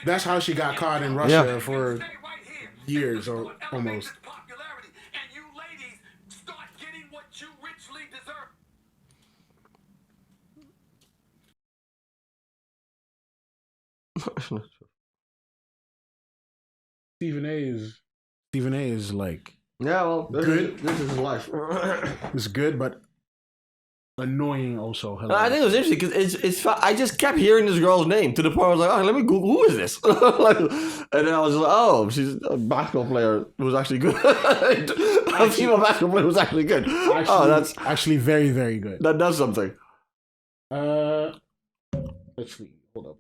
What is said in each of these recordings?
That's how she got caught in Russia for years or almost. Stephen A is like good. This is his life. It's good, but annoying also. I think it was interesting because it's I just kept hearing this girl's name to the point I was like, oh, let me Google who is this, like, and then I was like, oh, she's a basketball player who was actually good. A female basketball player who was actually good. That's actually very, very good. That does something. Let's see. Hold up.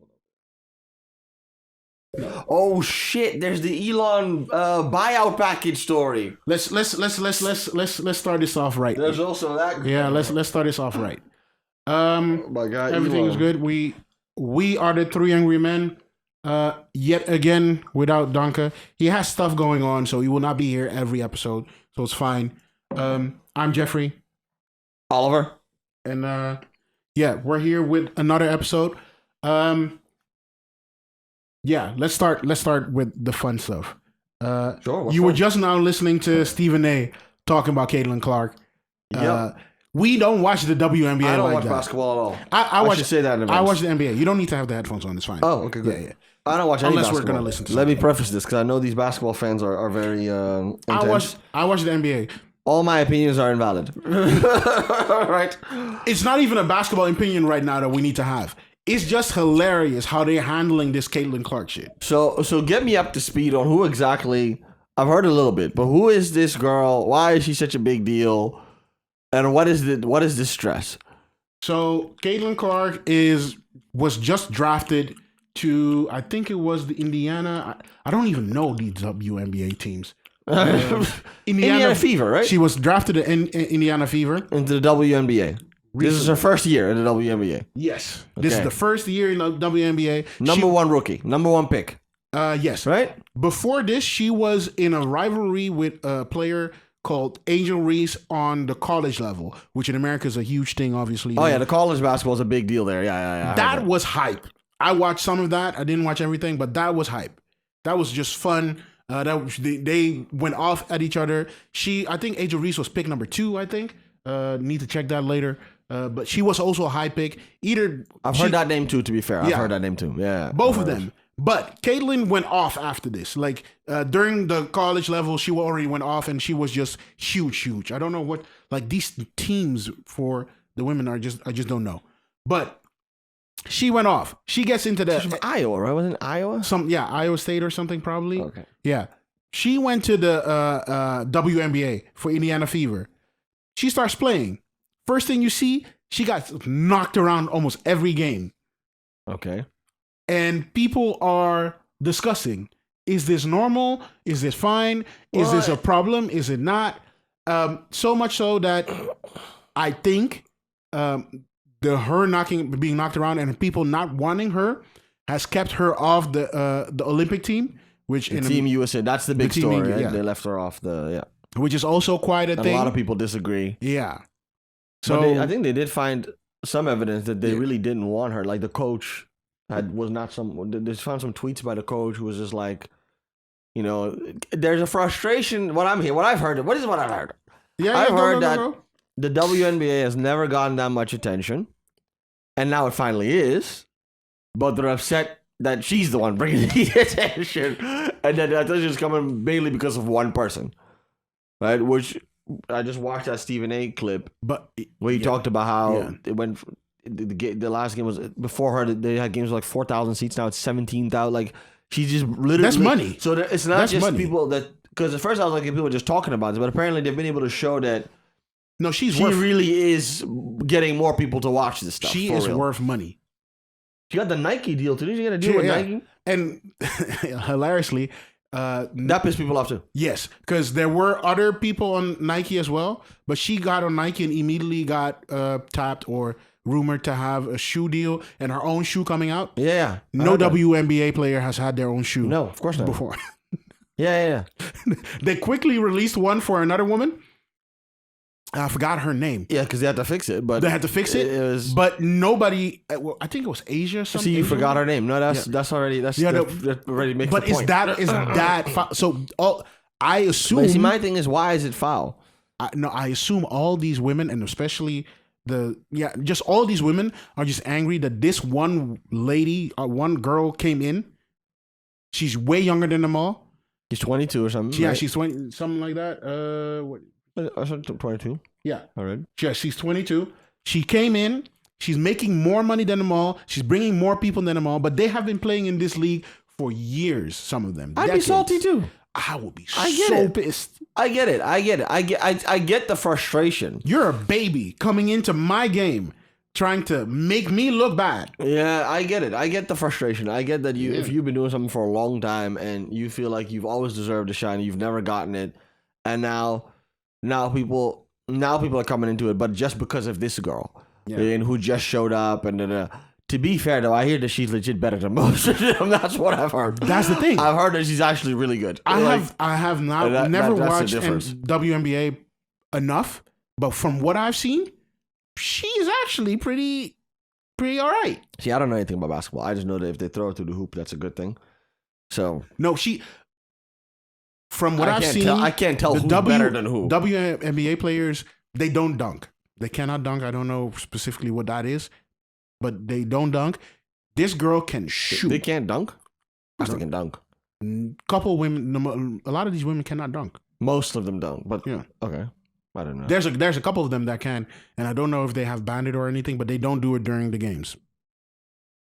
Oh shit! There's the Elon buyout package story. Let's start this off right. There's also that. Yeah, let's start this off right. My God, everything is good. We are the Three Angry Men. Yet again without Donka. He has stuff going on, so he will not be here every episode. So it's fine. I'm Jeffrey. Oliver. And yeah, we're here with another episode. Yeah, let's start with the fun stuff. Sure. You were just now listening to Stephen A. talking about Caitlin Clark. We don't watch the WNBA. I don't watch basketball at all. I should say that in advance. I watch the NBA. You don't need to have the headphones on. It's fine. Oh, okay, good. Yeah. I don't watch any unless basketball. We're gonna listen to. Let me preface this because I know these basketball fans are very intense. I watch the NBA. All my opinions are invalid. Right? It's not even a basketball opinion right now that we need to have. It's just hilarious how they're handling this Caitlin Clark shit. So get me up to speed on who exactly. I've heard a little bit, but who is this girl? Why is she such a big deal? And what is the stress? So Caitlin Clark was just drafted to, I think it was the Indiana. I don't even know these WNBA teams. Indiana Fever, right? She was drafted to Indiana Fever into the WNBA. Recently. This is her first year in the WNBA. Yes. Okay. This is the first year in the WNBA. Number one rookie. Number one pick. Yes. Right? Before this, she was in a rivalry with a player called Angel Reese on the college level, which in America is a huge thing, obviously. Oh, yeah. The college basketball is a big deal there. Yeah. That was hype. I watched some of that. I didn't watch everything, but that was hype. That was just fun. They went off at each other. I think Angel Reese was pick number 2, I think. Need to check that later. But she was also a high pick. I've heard that name too, to be fair. I've heard that name too. Yeah. Both of them. But Caitlin went off after this. Like during the college level, she already went off and she was just huge. I don't know what like these teams for the women are I just don't know. But she went off. She gets into the She's from Iowa, right? Wasn't it Iowa? Iowa State or something probably. Okay. Yeah. She went to the WNBA for Indiana Fever. She starts playing. First thing you see, she got knocked around almost every game. Okay. And people are discussing, is this normal? Is this fine? Is this a problem? Is it not? So much so that I think her being knocked around and people not wanting her has kept her off the Olympic team. Which in Team USA, that's the big story. Right? Yeah. They left her off which is also quite a thing. A lot of people disagree. Yeah. So I think they did find some evidence that they really didn't want her. Like the coach they found some tweets by the coach who was just like, there's a frustration. What I've heard. What I've heard? Yeah, I've heard that the WNBA has never gotten that much attention, and now it finally is. But they're upset that she's the one bringing the attention, and that attention is coming mainly because of one person, right? Which I just watched that Stephen A. clip, where he talked about how it went. The last game was before her. They had games with like 4,000 seats. Now it's 17,000. Like she's just literally that's money. So it's not just money. People that because at first I was like people were just talking about this, but apparently they've been able to show that. No, she really is getting more people to watch this stuff. She is worth money. She got the Nike deal too. Did she get a deal with Nike? And hilariously, that pissed people off too. Yes, because there were other people on Nike as well, but she got on Nike and immediately got tapped or rumored to have a shoe deal and her own shoe coming out. Yeah. No WNBA player has had their own shoe. No, of course not. Before. Yeah. They quickly released one for another woman. I forgot her name. Yeah, because they had to fix it. But They had to fix it. It was. But nobody. Well, I think it was Asia or something. See, you Asian forgot her woman? name. No, that's already that already makes. But the point. is that so? I assume. But see, my thing is, why is it foul? I assume all these women, and especially just all these women are just angry that this one lady, one girl came in. She's way younger than them all. She's 22 or something. Yeah, right? she's 20, something like that. What? 22. Yeah. All right. Yeah, she's 22. She came in. She's making more money than them all. She's bringing more people than them all. But they have been playing in this league for years. Some of them. I'd decades. be salty too. I would be I get so it. pissed. I get it. I get the frustration. You're a baby coming into my game, trying to make me look bad. Yeah, I get it. I get the frustration. I get that if you've been doing something for a long time and you feel like you've always deserved a shine, you've never gotten it, and now people are coming into it, but just because of this girl and who just showed up and. To be fair, though, I hear that she's legit better than most of them. That's what I've heard. That's the thing. I've heard that she's actually really good. I have never watched WNBA enough, but from what I've seen, she's actually pretty all right. See, I don't know anything about basketball. I just know that if they throw it through the hoop, that's a good thing. So no, from what I've seen, I can't tell who's better than who. WNBA players, they don't dunk. They cannot dunk. I don't know specifically what that is. But they don't dunk. This girl can shoot. They can't dunk? Of course they can dunk. Couple women, a lot of these women cannot dunk. Most of them don't. But yeah, okay. I don't know. There's a couple of them that can, and I don't know if they have banned it or anything, but they don't do it during the games.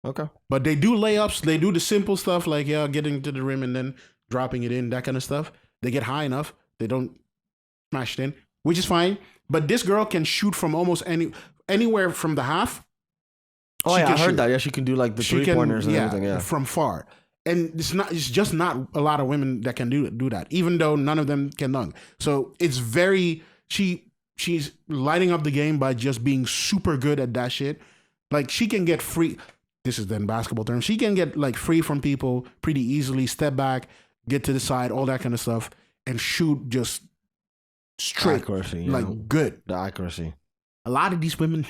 Okay. But they do layups. They do the simple stuff like getting to the rim and then dropping it in, that kind of stuff. They get high enough. They don't smash it in, which is fine. But this girl can shoot from almost anywhere from the half. Oh, yeah, I heard that. Yeah, she can do like the 3-pointers and everything. Yeah, from far. And it's just not a lot of women that can do that, even though none of them can dunk. So it's she's lighting up the game by just being super good at that shit. Like she can get free. This is then basketball terms. She can get like free from people pretty easily, step back, get to the side, all that kind of stuff, and shoot just straight, accuracy, like good. The accuracy. A lot of these women.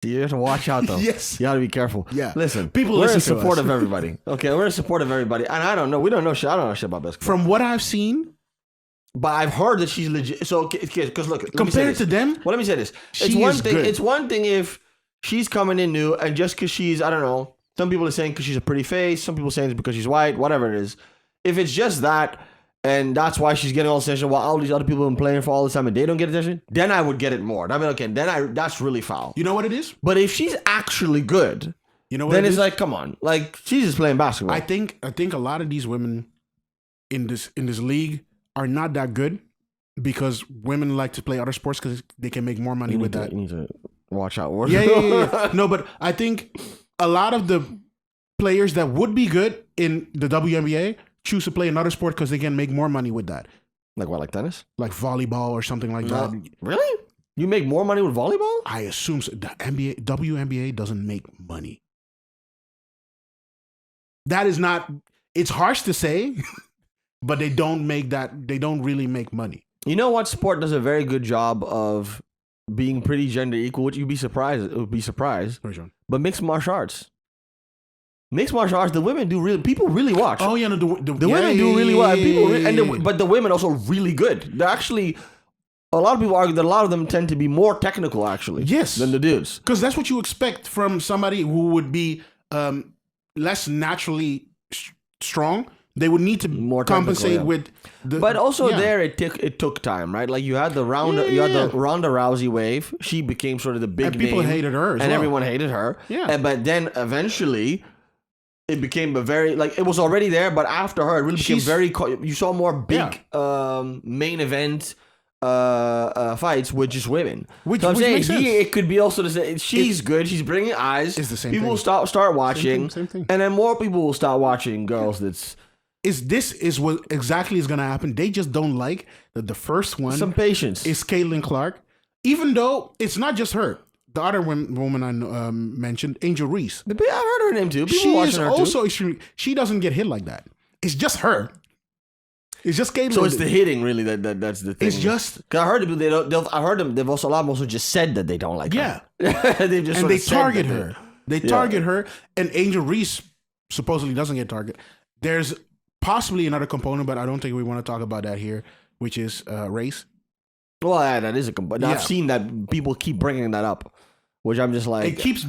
You have to watch out, though. Yes. You got to be careful. Yeah. Listen, we're in support of everybody. Okay, we're in support of everybody. And I don't know. We don't know shit. I don't know shit about basketball. From what I've seen. But I've heard that she's legit. So, because look. Compared to them. Well, let me say this. It's one thing if she's coming in new and just because she's, I don't know, some people are saying because she's a pretty face. Some people are saying it's because she's white, whatever it is. If it's just that, and that's why she's getting all the attention while all these other people have been playing for all the time and they don't get attention, then I would get it more. I mean, okay, that's really foul. You know what it is? But if she's actually good, you know what then it's like, come on, like she's just playing basketball. I think a lot of these women in this league are not that good because women like to play other sports because they can make more money with that. You need to watch out. Yeah. No, but I think a lot of the players that would be good in the WNBA choose to play another sport because they can make more money with that. Like what, like tennis? Like volleyball or something like that. Really? You make more money with volleyball? I assume so. The WNBA doesn't make money. That is not, it's harsh to say, but they don't really make money. You know what sport does a very good job of being pretty gender equal? Would you be surprised? It would be surprised. But mixed martial arts. Mixed martial arts, the women people really watch. Oh yeah, no, the women do really well. But the women also really good. They're actually, a lot of people argue that a lot of them tend to be more technical actually. Yes, than the dudes. Because that's what you expect from somebody who would be less naturally strong. They would need to more compensate with the. But also it took time, right? Like you had the Ronda Rousey wave. She became sort of the big and people name, hated her, and everyone hated her. Yeah, but then eventually. It became it was already there, but after her, it really became you saw more big main event fights with just women. So I'm saying here it could be also the same. She's good. She's bringing eyes. It's the same people thing. will start watching. Same thing. And then more people will start watching girls This is what exactly is going to happen. They just don't like that the first one some patience is Caitlin Clark, even though it's not just her. The other woman I mentioned, Angel Reese. I've heard her name too. People she is her also too. extremely. She doesn't get hit like that. It's just her. It's just Caitlyn. So it's the hitting, really. That's the thing. It's just. Because I heard I heard them. They've also a lot of them also just said that they don't like her. They've just and they target that her. They target her, and Angel Reese supposedly doesn't get targeted. There's possibly another component, but I don't think we want to talk about that here, which is race. Well, yeah, that is a component. I've seen that people keep bringing that up, which I'm just like... It keeps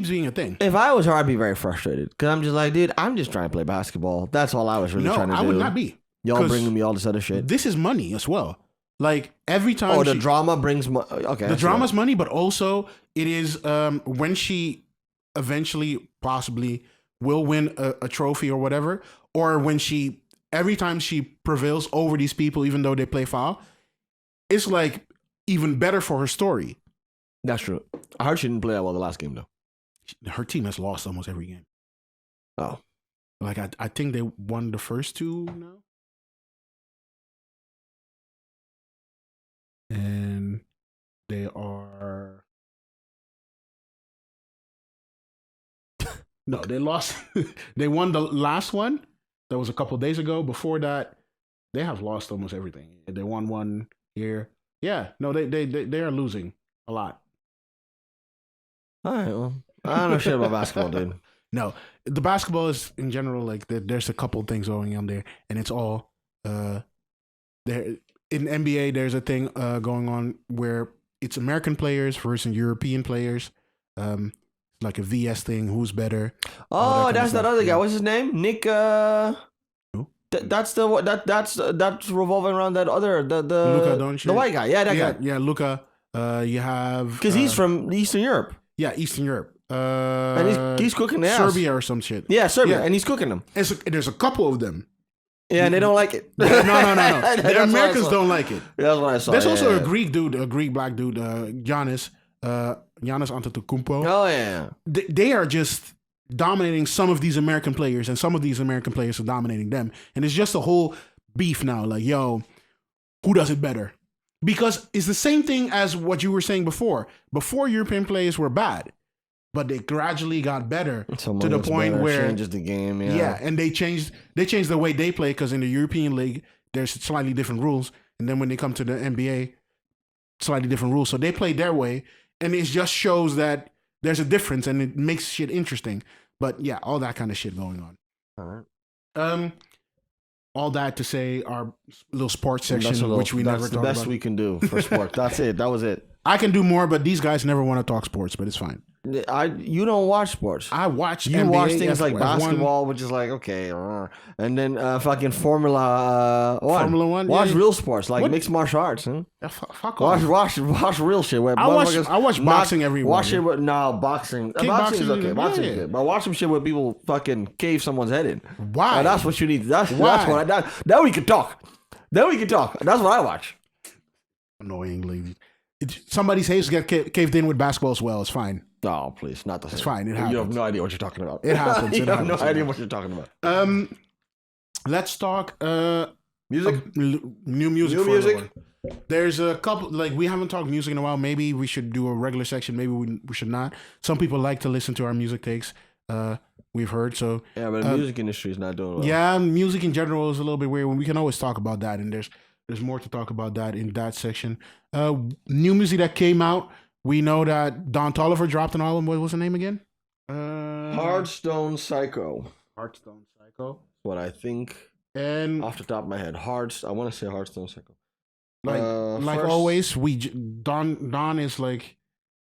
being a thing. If I was her, I'd be very frustrated. Because I'm just like, dude, I'm just trying to play basketball. That's all I was really trying to do. No, I would not be. Y'all bringing me all this other shit. This is money as well. Like, every time the drama brings... Okay. The drama's money, but also it is when she eventually possibly will win a trophy or whatever, or when every time she prevails over these people, even though they play foul, it's like even better for her story. That's true. I heard she didn't play that well the last game, though. Her team has lost almost every game. Oh. Like, I think they won the first two now. And they are... No, they lost. They won the last one. That was a couple of days ago. Before that, they have lost almost everything. They won one here. Yeah, no, they are losing a lot. All right, well, I don't know shit about basketball, dude. No, the basketball is in general like there's a couple of things going on there, and it's all there. In NBA, there's a thing going on where it's American players versus European players. Like a VS thing, who's better? Oh, that's that other guy. What's his name? Nick. Who? That's revolving around that other the Luka Doncic. The white guy. Yeah, that guy. Yeah, Luka. You have because he's from Eastern Europe. Yeah, Eastern Europe. And he's cooking the ass. Serbia or some shit. Yeah, Serbia, and he's cooking them. There's a couple of them. Yeah, and they don't like it. No. The Americans don't like it. That's what I saw. There's also a Greek dude, a Greek black dude, Giannis Antetokounmpo. Oh yeah. They are just dominating some of these American players, and some of these American players are dominating them. And it's just a whole beef now. Like, yo, who does it better? Because it's the same thing as what you were saying before. Before, European players were bad, but they gradually got better to the point where changes the game. Yeah, and they changed the way they play, because in the European league there's slightly different rules, and then when they come to the NBA, slightly different rules. So they play their way, and it just shows that there's a difference, and it makes shit interesting. But yeah, all that kind of shit going on. All right. All that to say, our little sports section, which we never talk about. That's the best we can do for sport. That's it. That was it. I can do more, but these guys never want to talk sports, but it's fine. You don't watch sports. I watch. You NBA, watch things like F1, basketball, which is like okay, and then fucking Formula One. Formula One. Watch real sports like mixed martial arts. Huh? Fuck off. Watch real shit. Where I watch boxing every week. Watch it with boxing. Boxing is okay. Boxing is good. But watch some shit where people fucking cave someone's head in. Why? And that's what you need. That's what. Now we can talk. Then we can talk. That's what I watch. Annoyingly, somebody's face get caved in with basketball as well. It's fine. Oh, please, not the same. It's fine. It happens. You have no idea what you're talking about. It happens. You have no idea what you're talking about. Let's talk music. New music. There's a couple, like, we haven't talked music in a while. Maybe we should do a regular section. Maybe we should not. Some people like to listen to our music takes. We've heard so. Yeah, but the music industry is not doing well. Yeah, music in general is a little bit weird. We can always talk about that, and there's more to talk about that in that section. New music that came out. We know that Don Toliver dropped an album. What was the name again? Hearthstone Psycho. Hearthstone Psycho. What I think. And off the top of my head, I want to say Hearthstone Psycho. Like always, Don is like.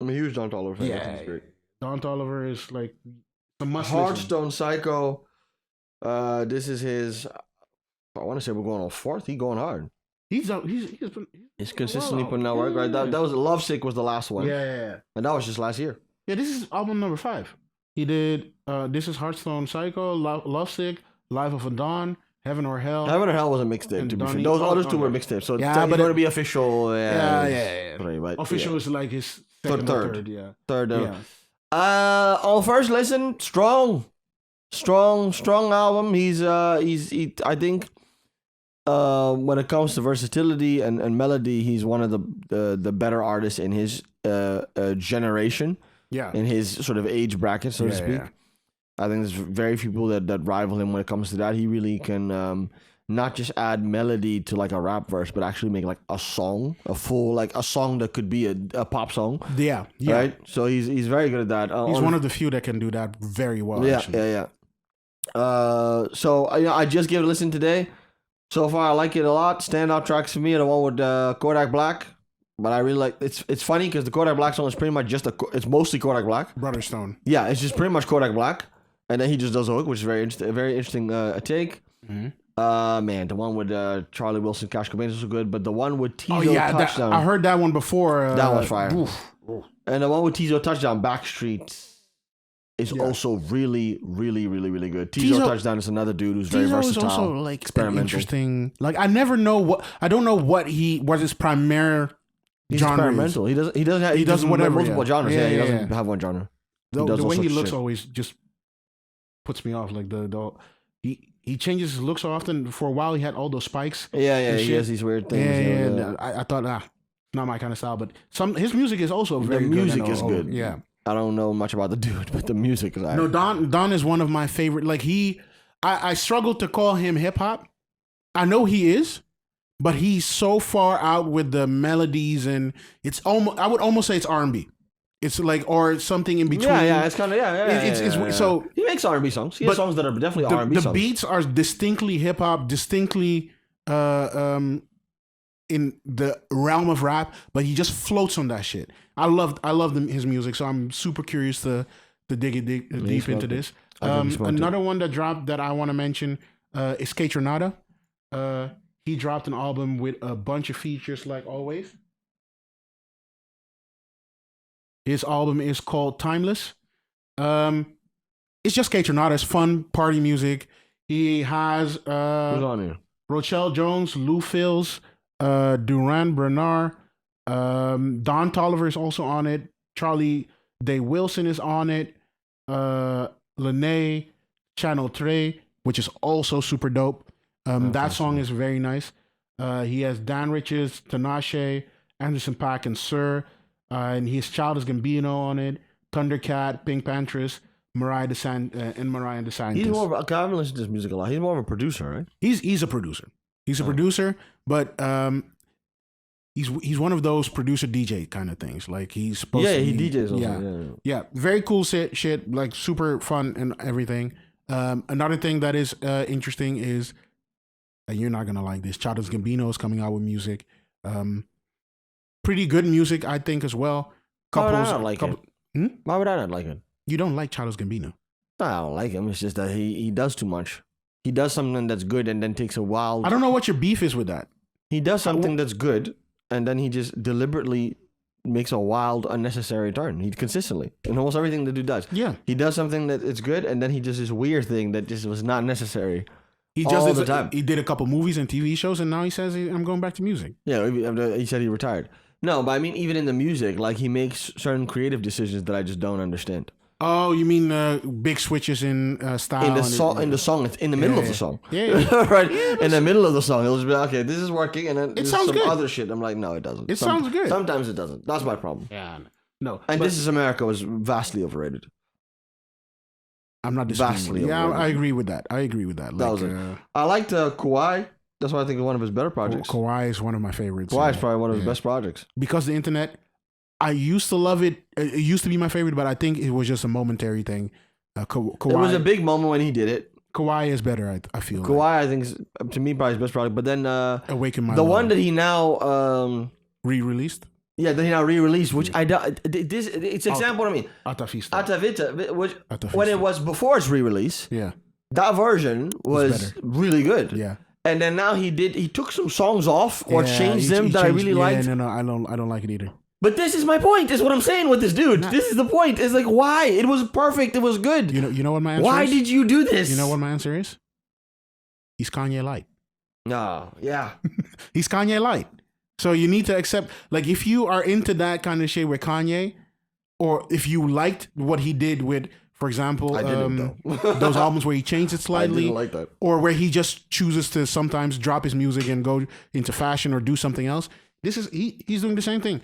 I'm a huge Don Toliver fan. Yeah, great. Don Toliver is like the must. Hearthstone Psycho. This is his. I want to say we're going on fourth. He's going hard. He's consistently putting out work, right? That was Lovesick was the last one. Yeah. And that was just last year. Yeah, this is album number 5. He did this is Hearthstone Psycho, Lovesick, Life of a Dawn, Heaven or Hell. Heaven or Hell was a mixtape, to be fair. Those other two were mixtapes. So yeah, but going to be official. Yeah. Right, official is like his second or third. Yeah. Third. On first listen, strong album. He's I think when it comes to versatility and melody, he's one of the better artists in his generation. Yeah. In his sort of age bracket, so to speak. Yeah. I think there's very few people that rival him when it comes to that. He really can not just add melody to like a rap verse, but actually make like a song, a full like a song that could be a pop song. Yeah. Right. So he's very good at that. He's one of the few that can do that very well. Yeah. Actually. Yeah. So I just gave it a listen today. So far, I like it a lot. Standout tracks for me are the one with Kodak Black. But I really like it's funny because the Kodak Black song is pretty much just it's mostly Kodak Black. Brother Stone. Yeah, it's just pretty much Kodak Black, and then he just does a hook, which is very interesting take. Man, the one with Charlie Wilson, Cash Cobain is also good, but the one with Tizo Touchdown, I heard that one before. That was fire. And the one with Tizo Touchdown, Backstreet, is also really, really, really, really good. Tizo Touchdown is another dude who's very versatile. Is also like experimental. Interesting. Like I don't know what his primary. He's experimental. He does whatever, multiple genres. Yeah, he doesn't have one genre. The way he looks always just puts me off. Like he changes his look so often. For a while, he had all those spikes. Yeah, he has these weird things. Yeah. I thought, not my kind of style. But his music is also very good. The music is good. Yeah. I don't know much about the dude, but the music is. No, Don is one of my favorite. Like I struggle to call him hip hop. I know he is. But he's so far out with the melodies, and it's almost, I would almost say it's R&B. It's like, or something in between. Yeah, it's kind of, So he makes R&B songs. He has songs that are definitely R&B songs. The beats are distinctly hip hop, distinctly in the realm of rap, but he just floats on that shit. I love his music, so I'm super curious to dig deep into this. Another one that dropped that I want to mention is Kate Renata. He dropped an album with a bunch of features, like always. His album is called Timeless. It's just Kate Renata's fun party music. He has who's on here? Rochelle Jones, Lou Fills, Duran Bernard, Don Tolliver is also on it. Charlie Day Wilson is on it. Lene Channel Trey, which is also super dope. That song is very nice. He has Dan Riches, Tinashe, Anderson .Paak, and Sir. And his Childish Gambino on it. Thundercat, Pink Panthers, Mariah the Scientist. He's more of I haven't listened to his music a lot. He's more of a producer, right? He's a producer. He's a producer, but he's one of those producer DJ kind of things. Like he's supposed to he DJs also. Yeah. Very cool shit, like super fun and everything. Another thing that is interesting is, and you're not gonna like this, Childish Gambino is coming out with music. Pretty good music, I think, as well. Why would I not like it? Why would I not like it? You don't like Childish Gambino? No, I don't like him. It's just that he does too much. He does something that's good and then takes a wild... I don't know what your beef is with that. He does something that's good and then he just deliberately makes a wild, unnecessary turn. He consistently. In almost everything the dude does. Yeah. He does something that it's good and then he does this weird thing that just was not necessary. He just all the time. He did a couple movies and TV shows and now he says, I'm going back to music. Yeah, he said he retired. No, but I mean, even in the music, like he makes certain creative decisions that I just don't understand. Oh, you mean big switches in style? In the song, it's in the middle of the song. Yeah. Right? In the middle of the song, it'll just be, okay, this is working, and then there's some other shit. I'm like, no, it doesn't. It sounds good. Sometimes it doesn't. That's my problem. Yeah. No. And This Is America was vastly overrated. I'm not disagreeing. Yeah, I agree with that. Like, that was it. I liked Kawhi. That's why I think it's one of his better projects. Kawhi is one of my favorites. Kawhi is probably one of his best projects. Because the internet, I used to love it. It used to be my favorite, but I think it was just a momentary thing. Kawhi, it was a big moment when he did it. Kawhi is better, I feel. Kawhi, I think, is, to me, probably his best project. But then Awaken My the Love. one that he now... re-released? Yeah, that he now re-released, which I don't... It's example what I mean. Atavista. Which, when it was before its re-release, yeah, that version was really good. Yeah. And then now he took some songs off or changed them that I really liked. No, I don't like it either. But this is my point, is what I'm saying with this dude. This is the point. It's like, why? It was perfect. It was good. You know what my answer is? Why did you do this? You know what my answer is? He's Kanye light. No, yeah. He's Kanye light. So you need to accept, like, if you are into that kind of shit with Kanye, or if you liked what he did with, for example, I didn't, those albums where he changed it slightly, I didn't like that. Or where he just chooses to sometimes drop his music and go into fashion or do something else. He's doing the same thing.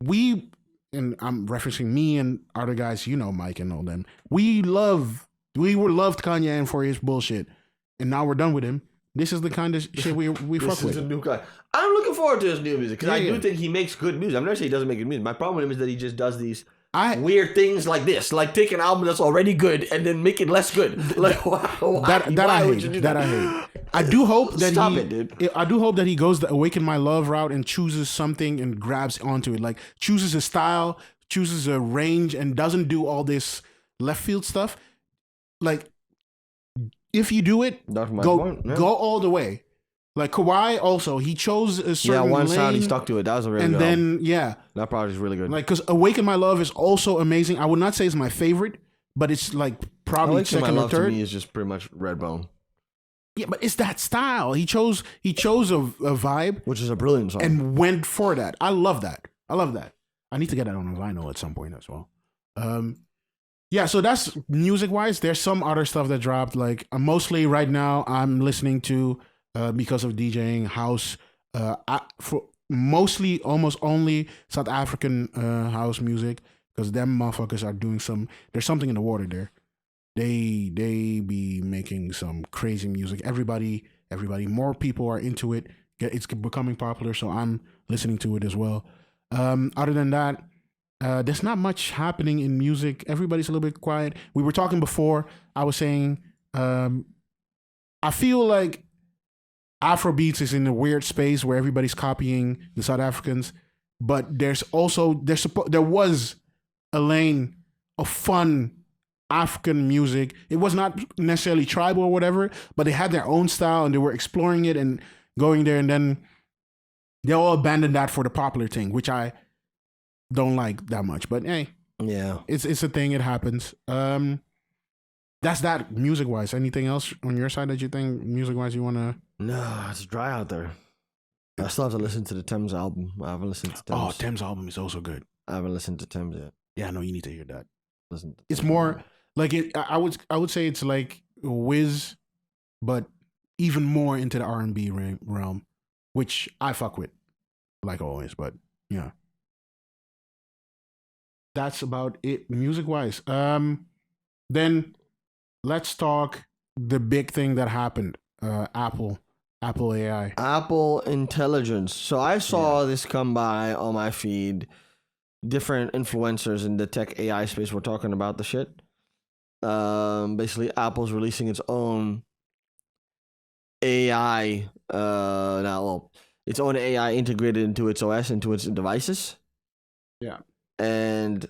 And I'm referencing me and other guys, Mike and all them. We loved Kanye and for his bullshit, and now we're done with him. This is the kind of shit we fuck This is with. a new guy. I'm looking forward to his new music because I Yeah. do think he makes good music. I'm not saying he doesn't make good music. My problem with him is that he just does these I weird things like this, like take an album that's already good and then make it less good. Like why I would you hate. do That I hate. I do hope that Stop it, dude. I do hope that he goes the Awaken My Love route and chooses something and grabs onto it. Like chooses a style, chooses a range, and doesn't do all this left field stuff. Like if you do it, That's my go point, yeah. go all the way. Like Kawhi also, he chose a certain one lane, sound he stuck to it. That was a really and good album. then That project is really good. like because Awaken My Love is also amazing. I would not say it's my favorite, but it's like probably Awaken My second or Love to third. me is just pretty much Redbone, Yeah, but it's that style. He chose a vibe which is a brilliant song. and went for that. I love that. I need to get that on a vinyl at some point as well. Yeah, so that's music wise. There's some other stuff that dropped. Like mostly right now, I'm listening to because of DJing house. For mostly almost only South African house music because them motherfuckers are doing some. There's something in the water there. They be making some crazy music. Everybody, more people are into it. It's becoming popular, so I'm listening to it as well. Other than that, there's not much happening in music. Everybody's a little bit quiet. We were talking before. I was saying, I feel like Afrobeats is in a weird space where everybody's copying the South Africans, but there was a lane of fun African music. It was not necessarily tribal or whatever, but they had their own style and they were exploring it and going there, and then they all abandoned that for the popular thing, which I don't like that much. But hey, yeah, it's a thing. It happens. That's that music wise. Anything else on your side that you think music wise you wanna? no, it's dry out there. I still have to listen to the Thames album. I haven't listened to Thames. Oh, Thames album is also good. I haven't listened to Thames yet. Yeah, no, you need to hear that. Listen to It's Thames more album. like it. I would say it's like Wiz, but even more into the R&B realm, which I fuck with, like always. But yeah, that's about it music wise. Then let's talk the big thing that happened. Apple AI. Apple Intelligence. So I saw this come by on my feed. Different influencers in the tech AI space were talking about the shit. Basically, Apple's releasing its own AI. Its own AI integrated into its OS, into its devices. Yeah, and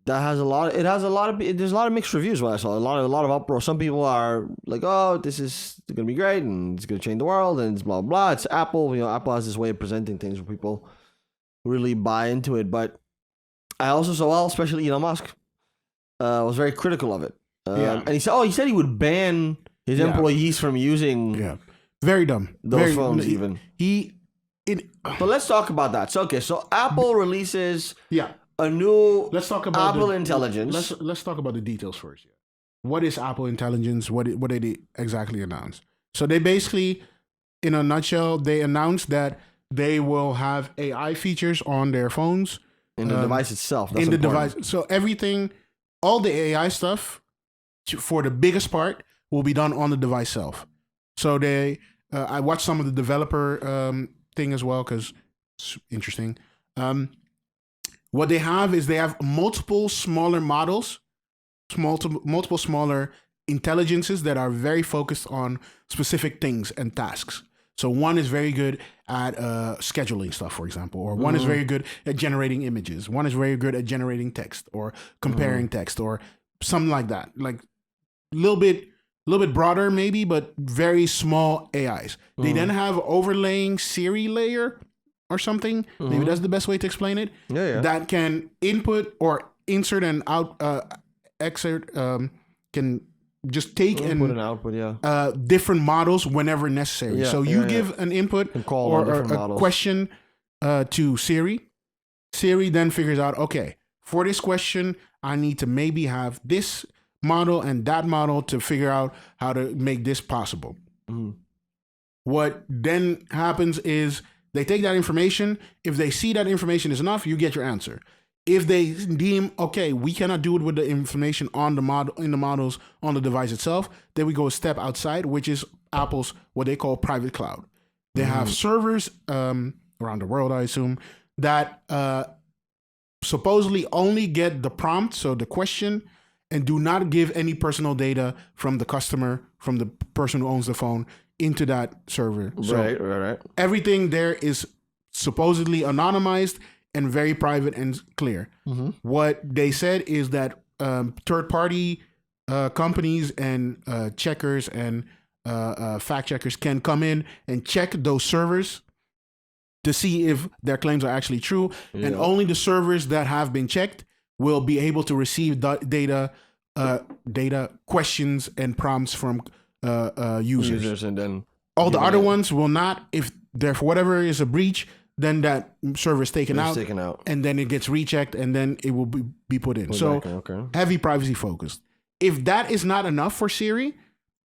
that has a lot. There's a lot of mixed reviews. What I saw, a lot of uproar. Some people are like, "Oh, this is gonna be great, and it's gonna change the world, and it's blah blah." It's Apple. Apple has this way of presenting things where people really buy into it. But I also saw, especially Elon Musk, was very critical of it. And he said he would ban his employees from using very dumb those phones. Even but let's talk about that. So Apple releases a new let's talk about Apple Intelligence. Let's talk about the details first. What is Apple Intelligence? What did they exactly announce? So they basically, in a nutshell, they announced that they will have AI features on their phones. In the device itself. That's in the device. So everything, all the AI stuff, for the biggest part, will be done on the device itself. So I watched some of the developer thing as well because it's interesting. What they have is they have multiple smaller models, multiple smaller intelligences that are very focused on specific things and tasks. So one is very good at scheduling stuff, for example, or one is very good at generating images. One is very good at generating text or comparing text or something like that. Like a little bit broader maybe, but very small AIs. They then have overlaying Siri layer or something. Maybe that's the best way to explain it. That can input or insert and excerpt, can just take input and output, different models whenever necessary. So you give an input or a question to Siri. Siri then figures out, okay, for this question, I need to maybe have this model and that model to figure out how to make this possible. What then happens is they take that information. If they see that information is enough, you get your answer. If they deem, okay, we cannot do it with the information on the model, in the models on the device itself, then we go a step outside, which is Apple's what they call private cloud. They have servers around the world, I assume, that supposedly only get the prompt, so the question, and do not give any personal data from the customer, from the person who owns the phone, into that server. So Right. everything there is supposedly anonymized and very private and clear. What they said is that third-party companies and checkers and fact checkers can come in and check those servers to see if their claims are actually true. Yeah. And only the servers that have been checked will be able to receive data questions and prompts from users. And then all the other ones will not. If there for whatever is a breach, then that server is taken out, and then it gets rechecked, and then it will be put in. Heavy privacy focused. If that is not enough for Siri,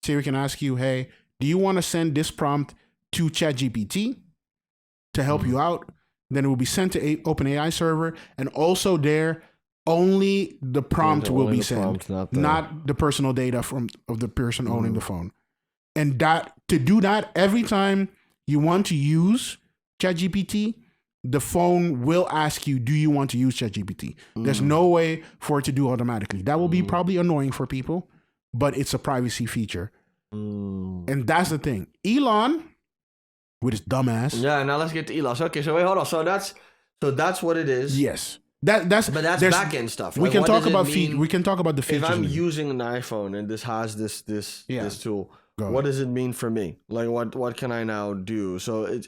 Siri can ask you, hey, do you want to send this prompt to ChatGPT to help you out? Then it will be sent to OpenAI server, and also there, only the prompt will be sent, not the personal data of the person owning the phone. And to do that, every time you want to use ChatGPT, the phone will ask you, do you want to use ChatGPT? There's no way for it to do automatically. That will be probably annoying for people, but it's a privacy feature. And that's the thing. Elon, with his dumbass. Yeah, now let's get to Elon. Okay, so wait, hold on. So that's what it is. Yes. That's back end stuff. We can talk about we can talk about the features. If I'm using an iPhone and this has this tool, what does it mean for me? Like what can I now do? So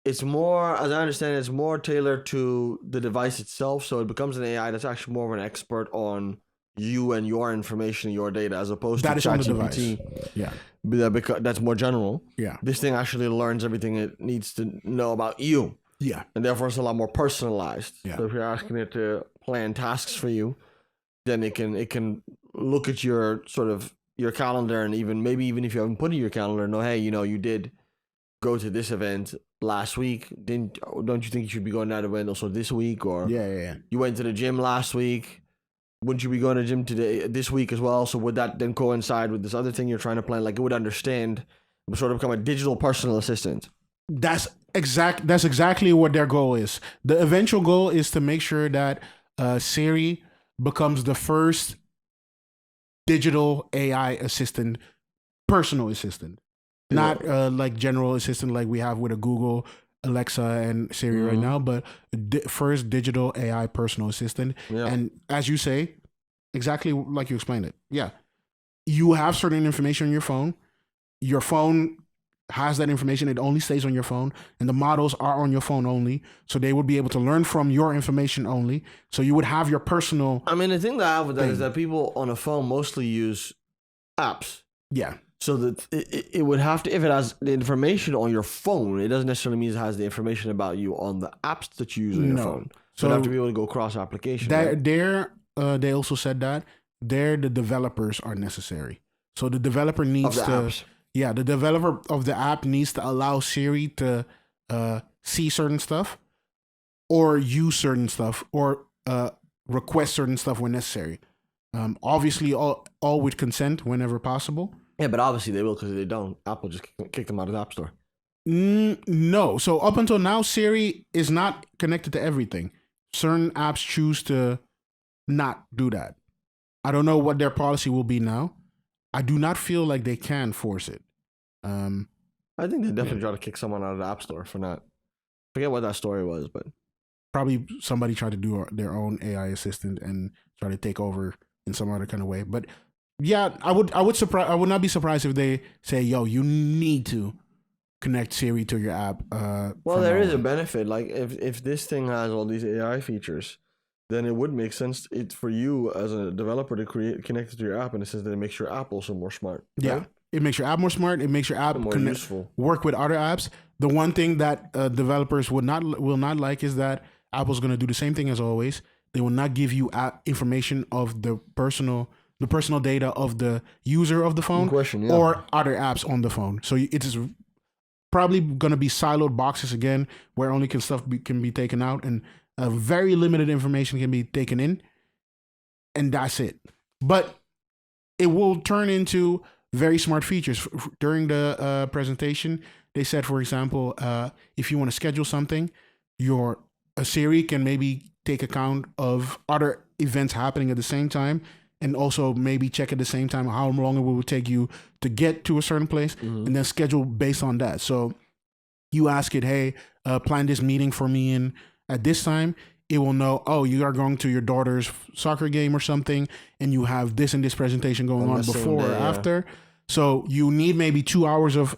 it's more, as I understand it, it's more tailored to the device itself. So it becomes an AI that's actually more of an expert on you and your information, your data, as opposed to ChatGPT. Yeah. Because that's more general. Yeah. This thing actually learns everything it needs to know about you. Yeah. And therefore it's a lot more personalized. Yeah. So if you're asking it to plan tasks for you, then it can look at your sort of your calendar, and even if you haven't put in your calendar, know, hey, you did go to this event last week. Don't you think you should be going to that event also this week? Or you went to the gym last week. Wouldn't you be going to the gym this week as well? So would that then coincide with this other thing you're trying to plan? Like, it would understand, sort of become a digital personal assistant. That's exactly what their goal is. The eventual goal is to make sure that Siri becomes the first digital AI assistant, personal assistant, not like general assistant like we have with a Google, Alexa, and Siri right now, but first digital AI personal assistant. Yeah. And as you say, exactly like you explained it. Yeah. You have certain information on your phone. Your phone has that information. It only stays on your phone, and the models are on your phone only. So they would be able to learn from your information only. So you would have your personal. I mean, the thing that I have with that is that people on a phone mostly use apps. Yeah. So that it would have to, if it has the information on your phone, it doesn't necessarily mean it has the information about you on the apps that you use on your phone. So you have to be able to go cross application. They also said that the developers are necessary. So the developer needs the developer of the app needs to allow Siri to see certain stuff, or use certain stuff, or request certain stuff when necessary. Obviously, all with consent whenever possible. Yeah, but obviously they will, because if they don't, Apple just kick them out of the App Store. No. So up until now, Siri is not connected to everything. Certain apps choose to not do that. I don't know what their policy will be now. I do not feel like they can force it. I think they definitely try to kick someone out of the App Store for not. Forget what that story was, but probably somebody tried to do their own AI assistant and try to take over in some other kind of way. But yeah, I would not be surprised if they say, "Yo, you need to connect Siri to your app." Well, there is a benefit. Like if this thing has all these AI features, then it would make sense for you as a developer to connect it to your app, in the sense that it makes your app also more smart. Right? Yeah, it makes your app more smart. It makes your app more useful. Work with other apps. The one thing that developers will not like is that Apple's going to do the same thing as always. They will not give you information of the personal data of the user of the phone or other apps on the phone. So it is probably going to be siloed boxes again, where only stuff can be taken out, and very limited information can be taken in, and that's it. But it will turn into very smart features. During the presentation, they said, for example, if you want to schedule something, a Siri can maybe take account of other events happening at the same time, and also maybe check at the same time how long it will take you to get to a certain place, and then schedule based on that. So you ask it, hey, plan this meeting for me in at this time. It will know, oh, you are going to your daughter's soccer game or something, and you have this and this presentation going on before or after. So you need maybe 2 hours of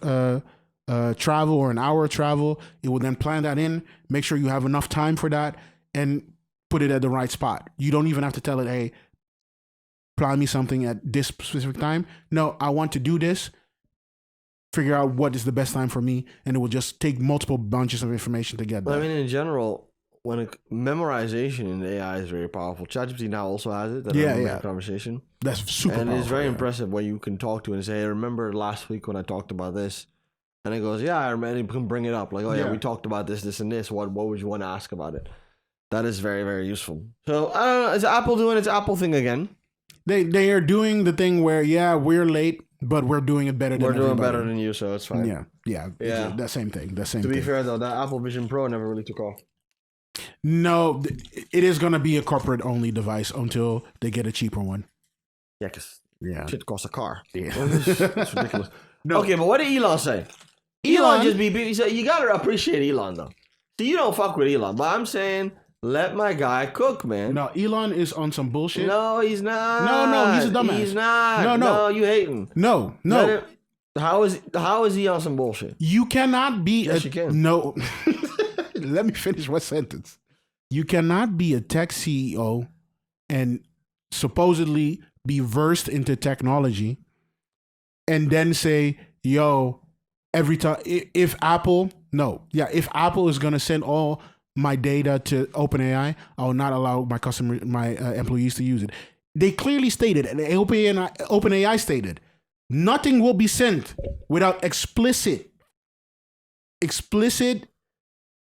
travel or an hour of travel. It will then plan that in, make sure you have enough time for that, and put it at the right spot. You don't even have to tell it, hey, plan me something at this specific time. No, I want to do this. Figure out what is the best time for me, and it will just take multiple bunches of information to get there. I mean, in general, memorization in AI is very powerful. ChatGPT now also has it. That conversation. That's super and powerful. It's very impressive when you can talk to it and say, hey, remember last week when I talked about this? And it goes, yeah, I remember. And you can bring it up. Like, oh, yeah, we talked about this, this, and this. What would you want to ask about it? That is very, very useful. So, I don't know. Is Apple doing its Apple thing again? They are doing the thing where, yeah, we're late, but we're doing it better than everybody. We're doing better than you, so it's fine. Yeah. That same thing. To be fair, though, that Apple Vision Pro never really took off. No, it is going to be a corporate-only device until they get a cheaper one. Yeah, because shit costs a car. Yeah. It's ridiculous. No. Okay, but what did Elon say? Elon just he said, you got to appreciate Elon, though. So you don't fuck with Elon, but I'm saying, let my guy cook, man. No, Elon is on some bullshit. No, he's not. No, he's a dumbass. He's not. No, you hating. No. How is he on some bullshit? You cannot be yes, you can. No. Let me finish one sentence. You cannot be a tech CEO and supposedly be versed into technology and then say, yo, every time, if Apple is going to send all my data to OpenAI, I will not allow my employees to use it. They clearly stated, and OpenAI stated, nothing will be sent without explicit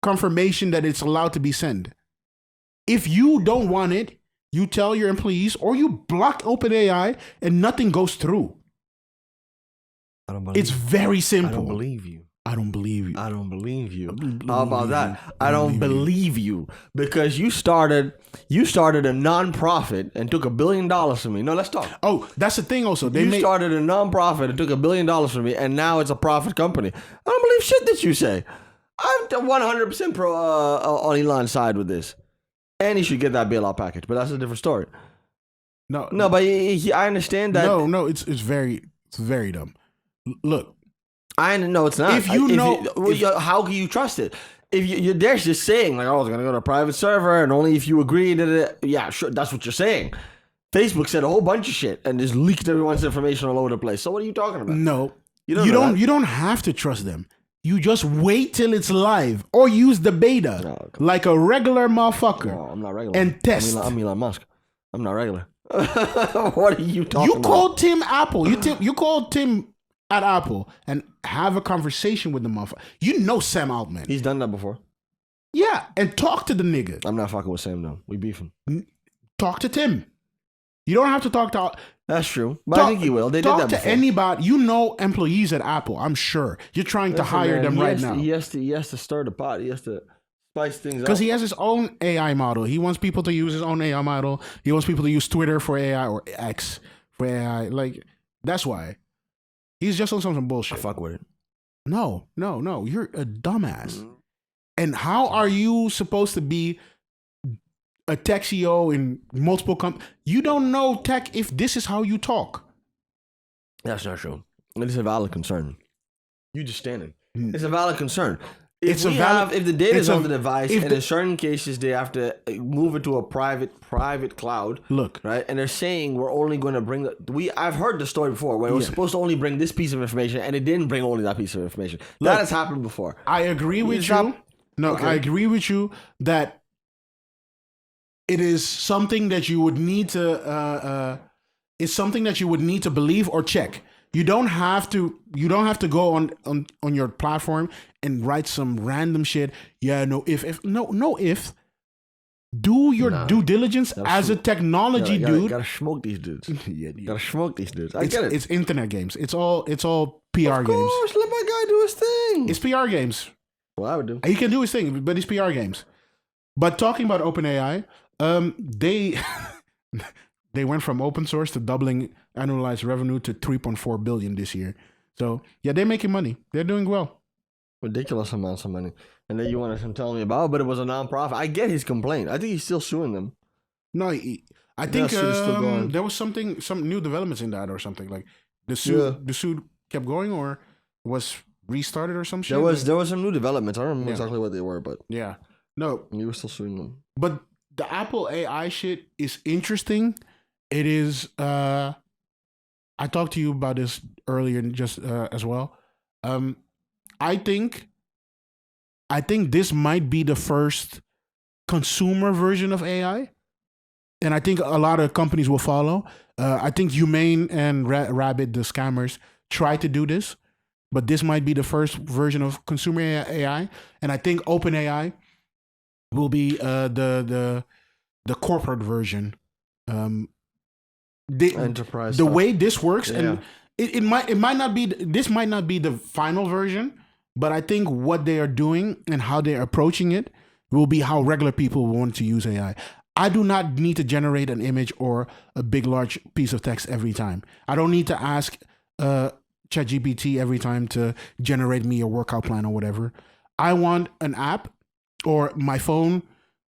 confirmation that it's allowed to be sent. If you don't want it, you tell your employees or you block OpenAI and nothing goes through. I don't believe it's very simple. I don't believe you. I don't believe you. I don't believe you. How about that? I don't believe you. Because you started a non-profit and took $1 billion from me. No, let's talk. Oh, that's the thing also. You started a non-profit and took $1 billion from me, and now it's a profit company. I don't believe shit that you say. I'm 100% pro on Elon's side with this. And he should get that bailout package, but that's a different story. No, but I understand that. No, it's very dumb. Look, I know it's not. How can you trust it? If you're there just saying like, oh, it's gonna go to a private server, and only if you agree that yeah, sure, that's what you're saying. Facebook said a whole bunch of shit and just leaked everyone's information all over the place. So what are you talking about? No, you don't have to trust them. You just wait till it's live or use the beta like a regular motherfucker. No, I'm not regular. And test. I'm Elon Musk. I'm not regular. What are you talking about? You called Tim Apple. You called Tim at Apple and have a conversation with the motherfucker. You know Sam Altman. He's done that before. Yeah, and talk to the nigga. I'm not fucking with Sam though. We beefing. Talk to Tim. You don't have to talk to... That's true. But I think he will. They did that before. Talk to anybody. You know employees at Apple, I'm sure. You're trying to hire them right now. He has to stir the pot. He has to spice things up. Because he has his own AI model. He wants people to use his own AI model. He wants people to use Twitter for AI or X for AI. Like, that's why. He's just on some bullshit. I fuck with it. No. You're a dumbass. Mm-hmm. And how are you supposed to be a tech CEO in multiple companies? You don't know tech if this is how you talk. That's not true. It's a valid concern. You just standing. It's a valid concern. If the data is on the device, and in certain cases they have to move it to a private cloud. Look, right, and they're saying we're only going to bring I've heard the story before where it was supposed to only bring this piece of information, and it didn't bring only that piece of information. That has happened before. I agree with you. I agree with you that it is something that you would need to. It's something that you would need to believe or check. You don't have to go on your platform and write some random shit. Yeah, no if. Do your due diligence as a technology dude. Gotta smoke these dudes. Yeah, Gotta smoke these dudes. I get it. It's internet games. It's all PR Of games. course, let my guy do his thing. It's PR games. Well, I would do. He can do his thing, but it's PR games. But talking about OpenAI, they they went from open source to doubling annualized revenue to 3.4 billion this year. So yeah, they're making money. They're doing well. Ridiculous amounts of money. And then you want to tell me about, but it was a non-profit. I get his complaint. I think he's still suing them. No, I think there was some new developments in that or something. Like the suit kept going or was restarted or some shit. There was some new developments. I don't remember exactly what they were, but yeah, no, he was still suing them. But the Apple AI shit is interesting. It is. I talked to you about this earlier, just as well. I think this might be the first consumer version of AI. And I think a lot of companies will follow. I think Humane and Rabbit, the scammers, tried to do this. But this might be the first version of consumer AI. And I think OpenAI will be the corporate version. Enterprise. The way this works, and it might not be, this might not be the final version, but I think what they are doing and how they're approaching it will be how regular people want to use AI. I do not need to generate an image or a big, large piece of text every time. I don't need to ask ChatGPT every time to generate me a workout plan or whatever. I want an app or my phone,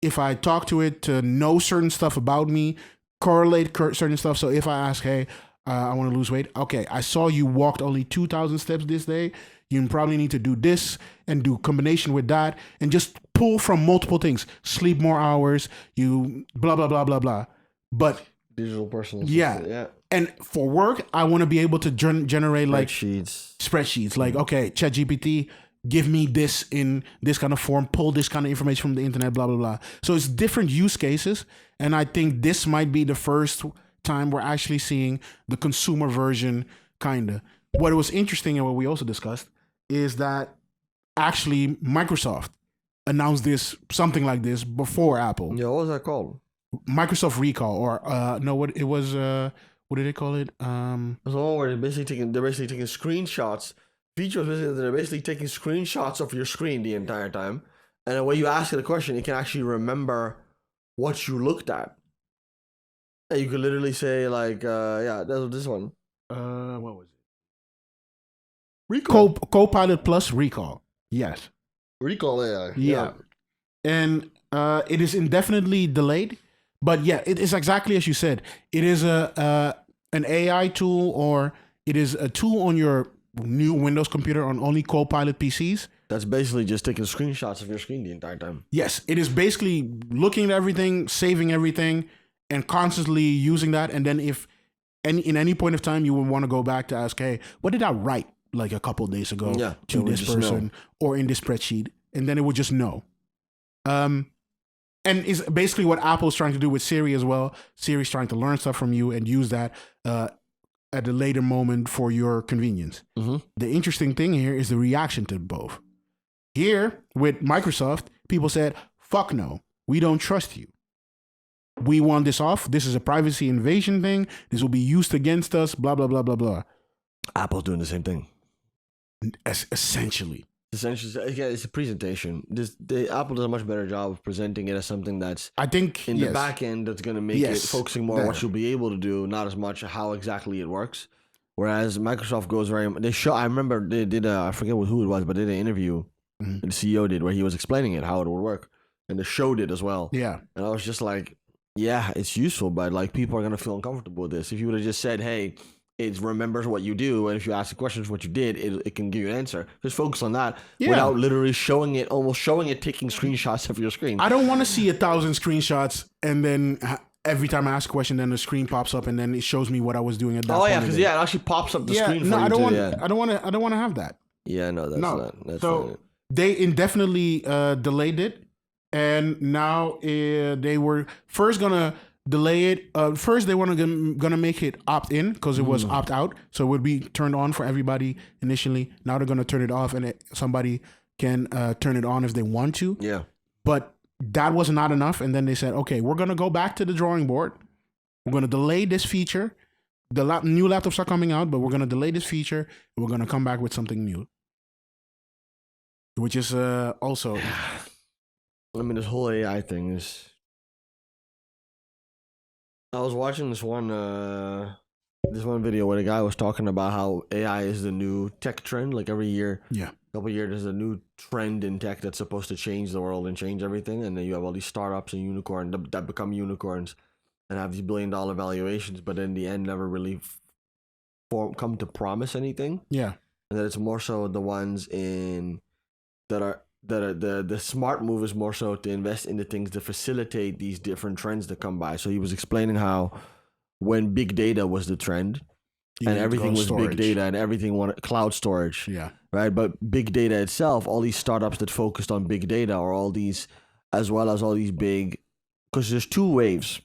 if I talk to it, to know certain stuff about me, correlate certain stuff. So if I ask, hey, I want to lose weight. Okay, I saw you walked only 2,000 steps this day. You probably need to do this and do combination with that and just pull from multiple things. Sleep more hours, you blah, blah, blah, blah, blah. But digital personal assistant, yeah. And for work, I want to be able to generate like spreadsheets. Like, okay, ChatGPT, give me this in this kind of form, pull this kind of information from the internet, blah, blah, blah. So it's different use cases. And I think this might be the first time we're actually seeing the consumer version, kind of. What was interesting and what we also discussed is that actually Microsoft announced something like this before Apple. Yeah, what was that called? Microsoft Recall, or what did they call it? It's the one where they're basically taking screenshots. Features basically they're basically taking screenshots of your screen the entire time, and then when you ask it a question, it can actually remember what you looked at. And you could literally say like, that's this one. What was it? Recall. Copilot Plus Recall. Yes. Recall AI. Yeah. And it is indefinitely delayed. But yeah, it is exactly as you said. It is an AI tool, or it is a tool on your new Windows computer on only Copilot PCs. That's basically just taking screenshots of your screen the entire time. Yes, it is basically looking at everything, saving everything, and constantly using that. And then if in any point of time you would want to go back to ask, hey, what did I write like a couple of days ago to this person or in this spreadsheet? And then it would just know. And is basically what Apple's trying to do with Siri as well. Siri's trying to learn stuff from you and use that at a later moment for your convenience. Mm-hmm. The interesting thing here is the reaction to both. Here with Microsoft, people said, fuck no, we don't trust you. We want this off. This is a privacy invasion thing. This will be used against us, blah, blah, blah, blah, blah. Apple's doing the same thing. Essentially. Yeah, it's a presentation. Apple does a much better job of presenting it as something that's, I think, in the back end, that's going to make it focusing more on what you'll be able to do, not as much how exactly it works. Whereas Microsoft goes I remember they did I forget who it was, but they did an interview. Mm-hmm. The CEO did, where he was explaining it, how it would work, and the show did as well. Yeah, and I was just like, yeah, it's useful, but like people are gonna feel uncomfortable with this. If you would have just said, hey, it remembers what you do, and if you ask the questions what you did, it can give you an answer. Just focus on that without literally showing it taking screenshots of your screen. I don't want to see 1,000 screenshots and then every time I ask a question, then the screen pops up and then it shows me what I was doing at that point. Oh yeah, because it actually pops up the screen. No, for I you don't want. Yeah. I don't want to have that. Yeah, no, that's not. That's so not they indefinitely delayed it, and now they were first gonna delay it. First, they were gonna make it opt in because it was opt out, so it would be turned on for everybody initially. Now they're gonna turn it off, and somebody can turn it on if they want to. Yeah, but that was not enough. And then they said, okay, we're going to go back to the drawing board. We're going to delay this feature. The new laptops are coming out, but we're going to delay this feature. And we're going to come back with something new. Which is also... I mean, this whole AI thing is... I was watching this one video where the guy was talking about how AI is the new tech trend. Like every year, couple of years, there's a new trend in tech that's supposed to change the world and change everything. And then you have all these startups and unicorns that become unicorns and have these billion-dollar valuations, but in the end, never really come to promise anything. Yeah, and that it's more so the ones that are the smart move is more so to invest in the things that facilitate these different trends that come by. So he was explaining how when big data was the trend and everything was big data and everything wanted cloud storage. Yeah. Right. But big data itself, all these startups that focused on big data or all these, as well as all these big, because there's two waves.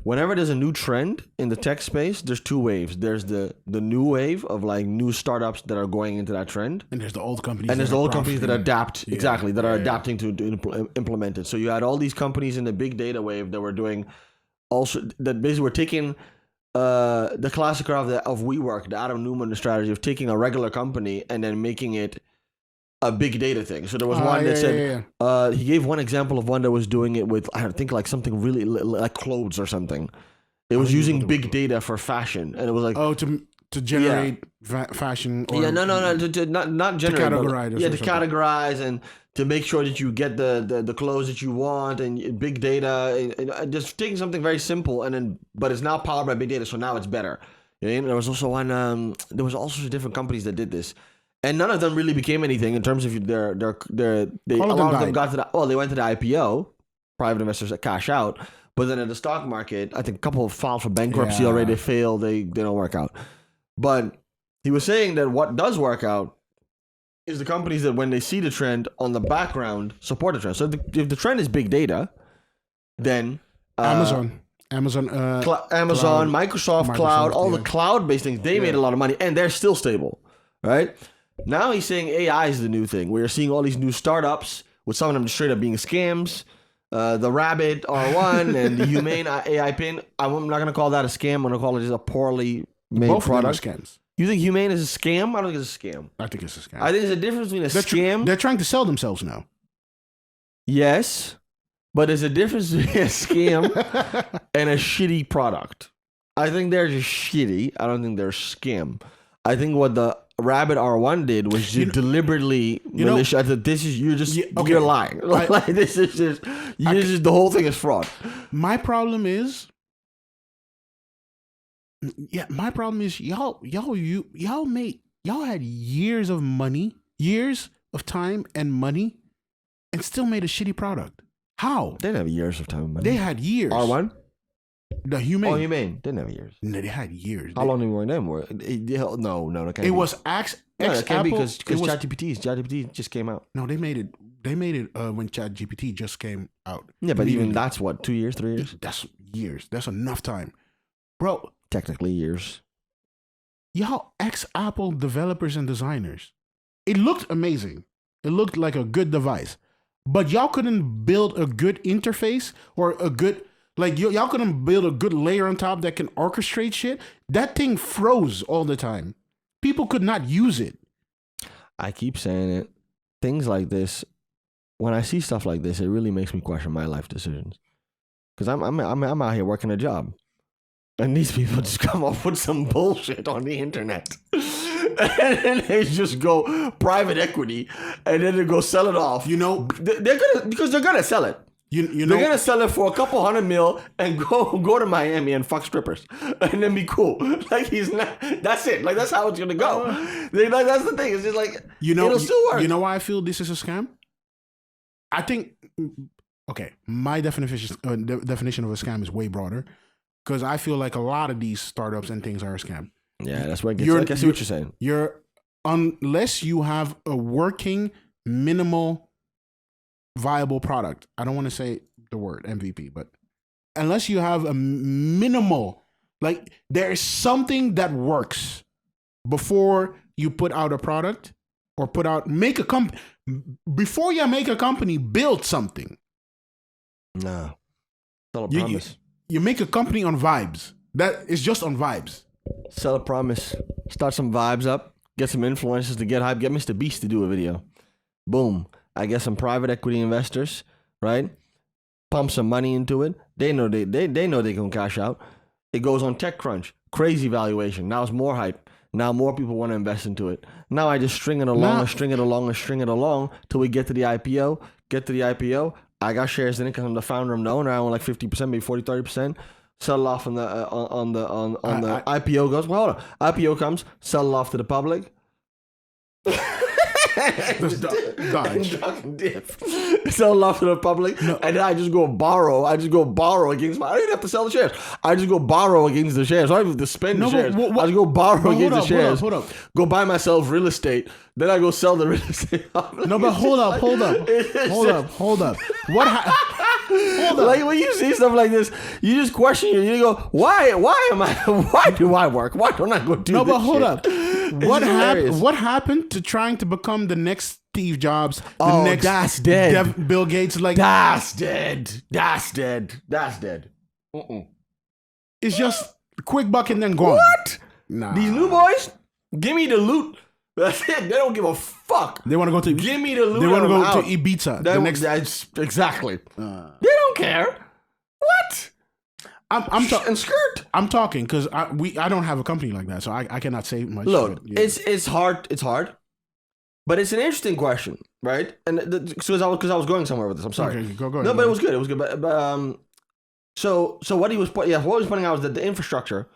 Whenever there's a new trend in the tech space, there's two waves. There's the new wave of like new startups that are going into that trend. And there's the old companies. And there's the old companies that adapt, exactly, that are adapting to implement it. So you had all these companies in the big data wave that were doing also, that basically were taking the classic of WeWork, the Adam Newman strategy of taking a regular company and then making it a big data thing. So there was one that said, he gave one example of one that was doing it with, I think like something really like clothes or something. It was using big data for fashion. And it was like, to generate fashion. Or not generate. To categorize. To categorize and to make sure that you get the clothes that you want and big data. And just taking something very simple but it's now powered by big data. So now it's better. And there was also one, there was also different companies that did this. And none of them really became anything in terms of a lot of them got to they went to the IPO, private investors that cash out. But then in the stock market, I think a couple of filed for bankruptcy already. They failed. They don't work out. But he was saying that what does work out is the companies that when they see the trend on the background support the trend. So if the trend is big data, then Amazon, Microsoft Cloud, all the cloud-based things, they made a lot of money and they're still stable, right? Now he's saying AI is the new thing. We're seeing all these new startups with some of them straight up being scams. The Rabbit R1 and the Humane AI pin. I'm not going to call that a scam. I'm going to call it just a poorly made Both product. Of them are scams. You think Humane is a scam? I don't think it's a scam. I think it's a scam. I think there's a difference between a scam. They're trying to sell themselves now. Yes, but there's a difference between a scam and a shitty product. I think they're just shitty. I don't think they're a scam. I think what the Rabbit R1 did was just deliberately malicious. I thought you're lying. Like this is just the whole thing is fraud. My problem is y'all had years of money, years of time and money, and still made a shitty product. How? They didn't have years of time and money. They had years. R1? The Humane. Oh, Humane. Didn't have years. No, they had years. How long did them work? No, that can't it be. Was X. No, it can't be because ChatGPT just came out. No, they made it when ChatGPT just came out. Yeah, but even that's what, 2 years, 3 years? That's years. That's enough time. Bro. Technically years. Y'all ex-Apple developers and designers. It looked amazing. It looked like a good device. But y'all couldn't build a good interface or a good... Like, y'all couldn't build a good layer on top that can orchestrate shit. That thing froze all the time. People could not use it. I keep saying it. Things like this, when I see stuff like this, it really makes me question my life decisions. Because I'm out here working a job. And these people just come up with some bullshit on the internet. And then they just go private equity. And then they go sell it off. Because they're going to sell it. They're gonna sell it for a couple $100 million and go to Miami and fuck strippers and then be cool. Like he's not. That's it. Like that's how it's gonna go. That's the thing. It's just like it'll still work. You know why I feel this is a scam? I think my definition of a scam is way broader because I feel like a lot of these startups and things are a scam. Yeah, that's what it gets. I see what you're saying. Unless you have a working minimal viable product. I don't want to say the word MVP, but unless you have a minimal, like there is something that works before you put out a product or make a company. Before you make a company, build something. No. Sell a You, promise. you make a company on vibes. That is just on vibes. Sell a promise. Start some vibes up. Get some influencers to get hype. Get Mr. Beast to do a video. Boom. I get some private equity investors, right? Pump some money into it. They know they know they can cash out. It goes on TechCrunch. Crazy valuation. Now it's more hype. Now more people want to invest into it. Now I just string it along and string it along and string it along till we get to the IPO. Get to the IPO. I got shares in it because I'm the founder, I'm the owner. I own like 50%, maybe 40, 30%. Sell it off on the IPO goes. Well, hold on. IPO comes. Sell it off to the public. Dodge. Sell it off to the public, and then I just go borrow. I just go borrow against my. I don't even have to sell the shares. I just go borrow against the shares. I don't even have to spend the shares. I just go borrow against the shares. Hold up. Go buy myself real estate. Then I go sell the real estate. No, but hold up. Hold up. What? Hold up. Like when you see stuff like this, you just question you. You go, why am I? Why do I work? Why don't I go do? No, this but hold shit? up. What happened to trying to become the next Steve Jobs? That's dead. Bill Gates, like That's dead. That's dead. That's dead. it's just quick buck and then gone. What? Nah. These new boys, give me the loot. That's it. They don't give a fuck. They want to go to. Give me the loot. They want to and go I'm to out. Ibiza. That's exactly. They don't care. What? I'm skirt. I'm talking because I don't have a company like that, so I cannot say much. Look, Yeah. it's hard. It's hard, but it's an interesting question, right? And because I was going somewhere with this. I'm sorry. Okay, go No, ahead. but it was good. It was good. But so what he was what he was pointing out was that the infrastructure,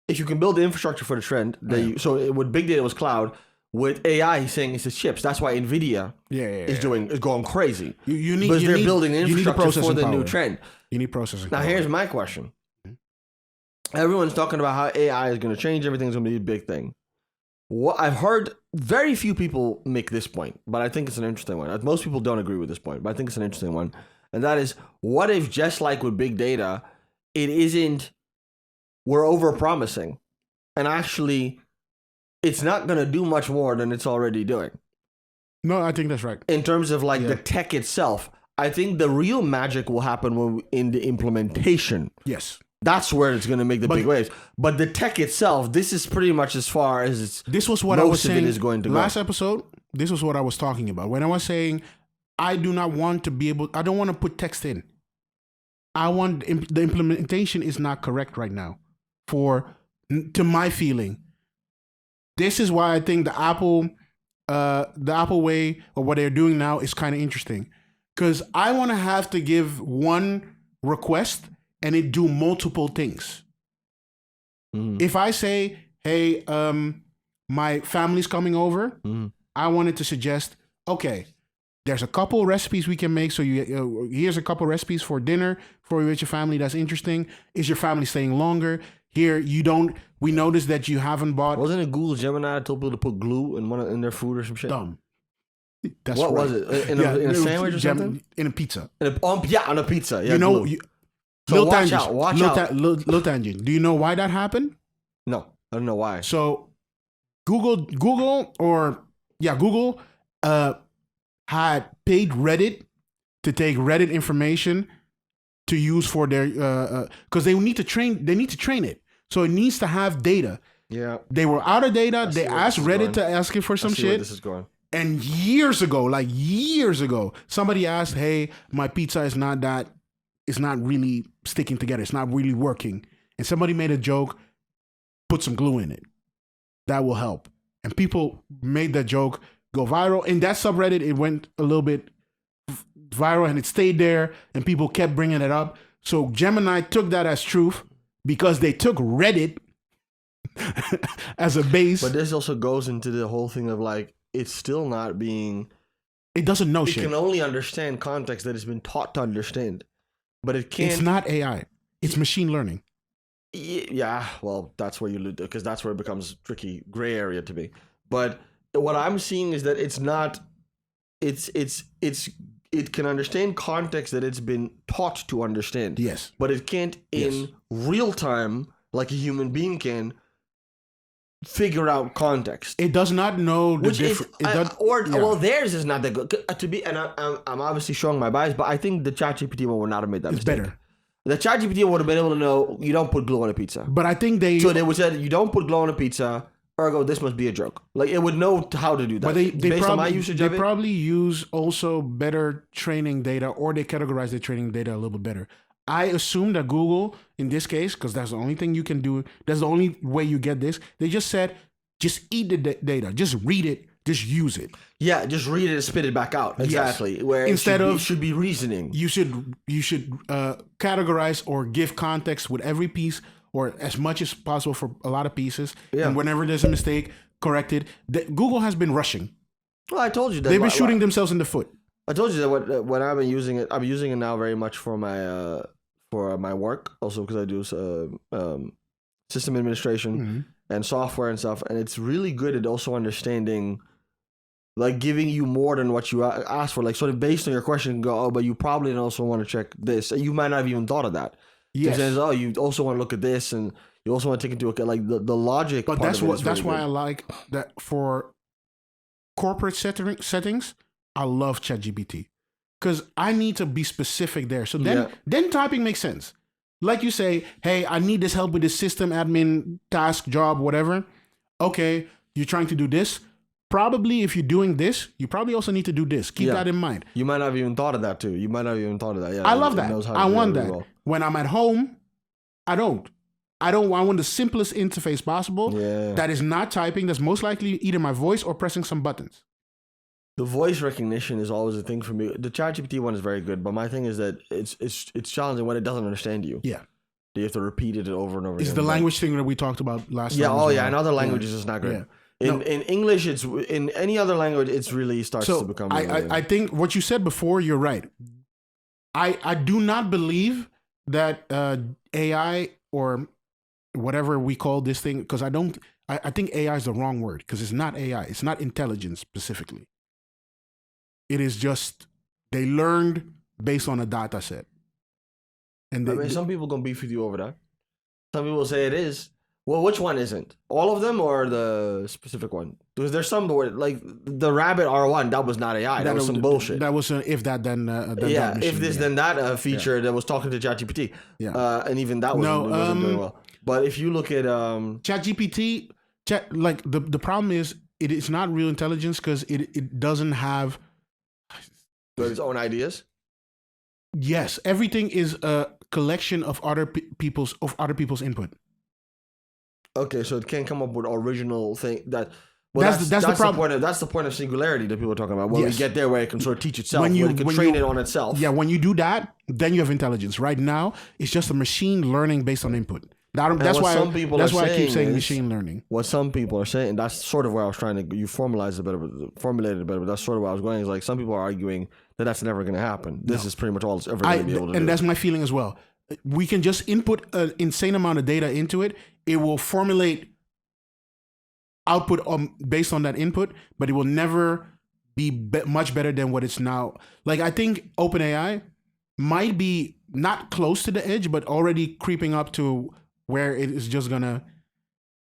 if you can build the infrastructure for the trend, with big data was cloud. With AI, he's saying it's the chips. That's why Nvidia is going crazy. You need because they're need- building you need infrastructure for the power. new trend. You need processing. Now power. here's my question. Everyone's talking about how AI is going to change. Everything's going to be a big thing. What I've heard, very few people make this point, but I think it's an interesting one. Most people don't agree with this point, but I think it's an interesting one. And that is, what if just like with big data, it isn't, we're over-promising. And actually, it's not going to do much more than it's already doing. No, I think that's right. In terms of like the tech itself, I think the real magic will happen in the implementation. Yes. That's where it's going to make the big waves. But the tech itself, this is pretty much as far as it's. This was what I was saying is going to last episode. This was what I was talking about when I was saying I do not want to be able. I don't want to put text in. I want the implementation is not correct right now. To my feeling, this is why I think the Apple way or what they're doing now is kind of interesting because I want to have to give one request and it do multiple things. If I say, hey, my family's coming over, I wanted to suggest, okay, there's a couple recipes we can make. So here's a couple recipes for dinner for you with your family. That's interesting. Is your family staying longer? Here, we noticed that you haven't bought. Wasn't it Google Gemini that told people to put glue in their food or some shit? Dumb. That's what right. was it? In a sandwich or something? In a pizza. On a pizza. Yeah, you know, so watch out. Little tangent. Do you know why that happened? No, I don't know why. So Google had paid Reddit to take Reddit information to use for their because they need to train it. So it needs to have data. Yeah. They were out of data. They asked Reddit to ask it for some shit. Where this is going. And years ago, somebody asked, "Hey, my pizza is not really sticking together. It's not really working." And somebody made a joke, put some glue in it. That will help. And people made that joke go viral. In that subreddit, it went a little bit viral and it stayed there and people kept bringing it up. So Gemini took that as truth because they took Reddit as a base. But this also goes into the whole thing of like, it's still not being... It doesn't know shit. It can only understand context that it's been taught to understand. But it can't... It's not AI. It's machine learning. Yeah, well, that's where you lose, because that's where it becomes tricky, gray area to me. But what I'm seeing is that it's not... It can understand context that it's been taught to understand. Yes. But it can't in real time, like a human being can, figure out context. It does not know the Which is, difference. well, theirs is not that good. To be, and I'm obviously showing my bias, but I think the ChatGPT one would not have made that it's mistake. better. The ChatGPT would have been able to know you don't put glue on a pizza. But I think they... So they would say you don't put glue on a pizza, ergo this must be a joke. Like it would know how to do that. But they based probably, on my usage they of it. probably use also better training data, or they categorize their training data a little bit better. I assume that Google, in this case, because that's the only thing you can do, that's the only way you get this, they just said, just eat the data, just read it, just use it. Yeah, just read it and spit it back out. Exactly. Yes. Where Instead it of should be reasoning. You should categorize or give context with every piece, or as much as possible for a lot of pieces. Yeah. And whenever there's a mistake, correct it. Google has been rushing. Well, I told you that They've been shooting themselves in the foot. I told you that when I've been using it, I'm using it now very much for my work, also because I do system administration and software and stuff, and it's really good at also understanding, like giving you more than what you asked for, like sort of based on your question, go, oh, but you probably also want to check this, and you might not have even thought of that. Yes. It says, oh, you also want to look at this, and you also want to take into account like the logic. But part that's of it what is that's really why good. I like that for corporate settings. I love ChatGPT because I need to be specific there. So then typing makes sense. Like you say, hey, I need this help with this system admin task, job, whatever. Okay, you're trying to do this. Probably if you're doing this, you probably also need to do this. Keep that in mind. You might not have even thought of that too. You might not have even thought of that. Yeah, I love that. I want that. Well. When I'm at home, I don't. I want the simplest interface possible. Yeah. That is not typing. That's most likely either my voice or pressing some buttons. The voice recognition is always a thing for me. The ChatGPT one is very good, but my thing is that it's challenging when it doesn't understand you. Yeah. You have to repeat it over and over again. It's the language thing that we talked about last time. Yeah, as well. in other languages it's not good. Yeah. In English, it's in any other language, it's really starts to become. I think what you said before, you're right. I do not believe that AI or whatever we call this thing, because I think AI is the wrong word, because it's not AI. It's not intelligence specifically. It is just they learned based on a data set. And some people gonna beef with you over that. Some people say it is. Well, which one isn't? All of them or the specific one? Because there's some where, like the rabbit R1, that was not AI. That was some bullshit. That was an if that then that machine, if this then that feature that was talking to ChatGPT. Yeah. And even that wasn't doing well. But if you look at ChatGPT, like the problem is it is not real intelligence because it doesn't have its own ideas. Yes, everything is a collection of other people's input. Okay, so it can't come up with original thing that. Well, that's the problem. That's the point of singularity that people are talking about. When we get there, where it can sort of teach itself, when it can train it on itself. Yeah, when you do that, then you have intelligence. Right now, it's just a machine learning based on input. That's why I keep saying machine learning. What some people are saying, that's sort of where I was trying to formulate it better, but that's sort of where I was going. Is like some people are arguing that that's never going to happen. This is pretty much all it's ever going to be able to do. And that's my feeling as well. We can just input an insane amount of data into it. It will formulate output based on that input, but it will never be much better than what it's now. Like I think OpenAI might be not close to the edge, but already creeping up to where it is just gonna.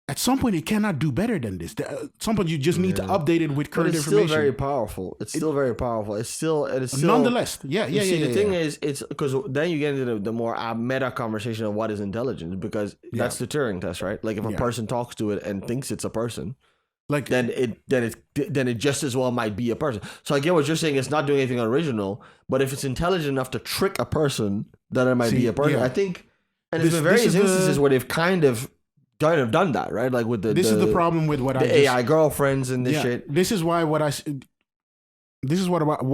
At some point, it cannot do better than this. At some point, you just need to update it with current information. It's still very powerful. It's still very powerful. It's still nonetheless. Yeah. The thing is, it's because then you get into the more meta conversation of what is intelligence, because that's the Turing test, right? Like if a person talks to it and thinks it's a person, like then it just as well might be a person. So I get what you're saying. It's not doing anything original, but if it's intelligent enough to trick a person, then it might be a person. I think, and there's been various instances where they've kind of done that, right? Like with this is the problem with what the AI girlfriends and this shit. This is why what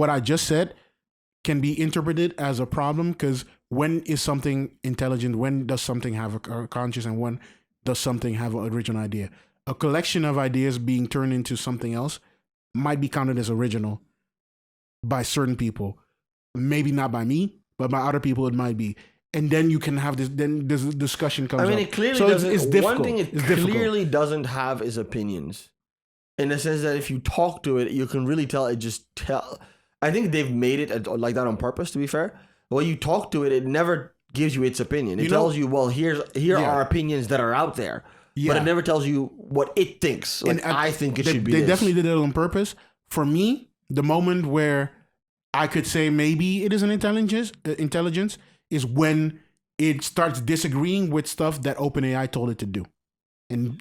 I just said can be interpreted as a problem, because when is something intelligent? When does something have a conscious, and when does something have an original idea? A collection of ideas being turned into something else might be counted as original by certain people. Maybe not by me, but by other people it might be. And then you can have this. Then this discussion comes up. I mean, it clearly doesn't. It's difficult. One thing it clearly doesn't have is opinions, in the sense that if you talk to it, you can really tell. I think they've made it like that on purpose. To be fair, when you talk to it, it never gives you its opinion. It tells you, well, here are opinions that are out there. but it never tells you what it thinks. Like, and I think it should be. They definitely did it on purpose. For me, the moment where I could say maybe it is an intelligence is when it starts disagreeing with stuff that OpenAI told it to do. And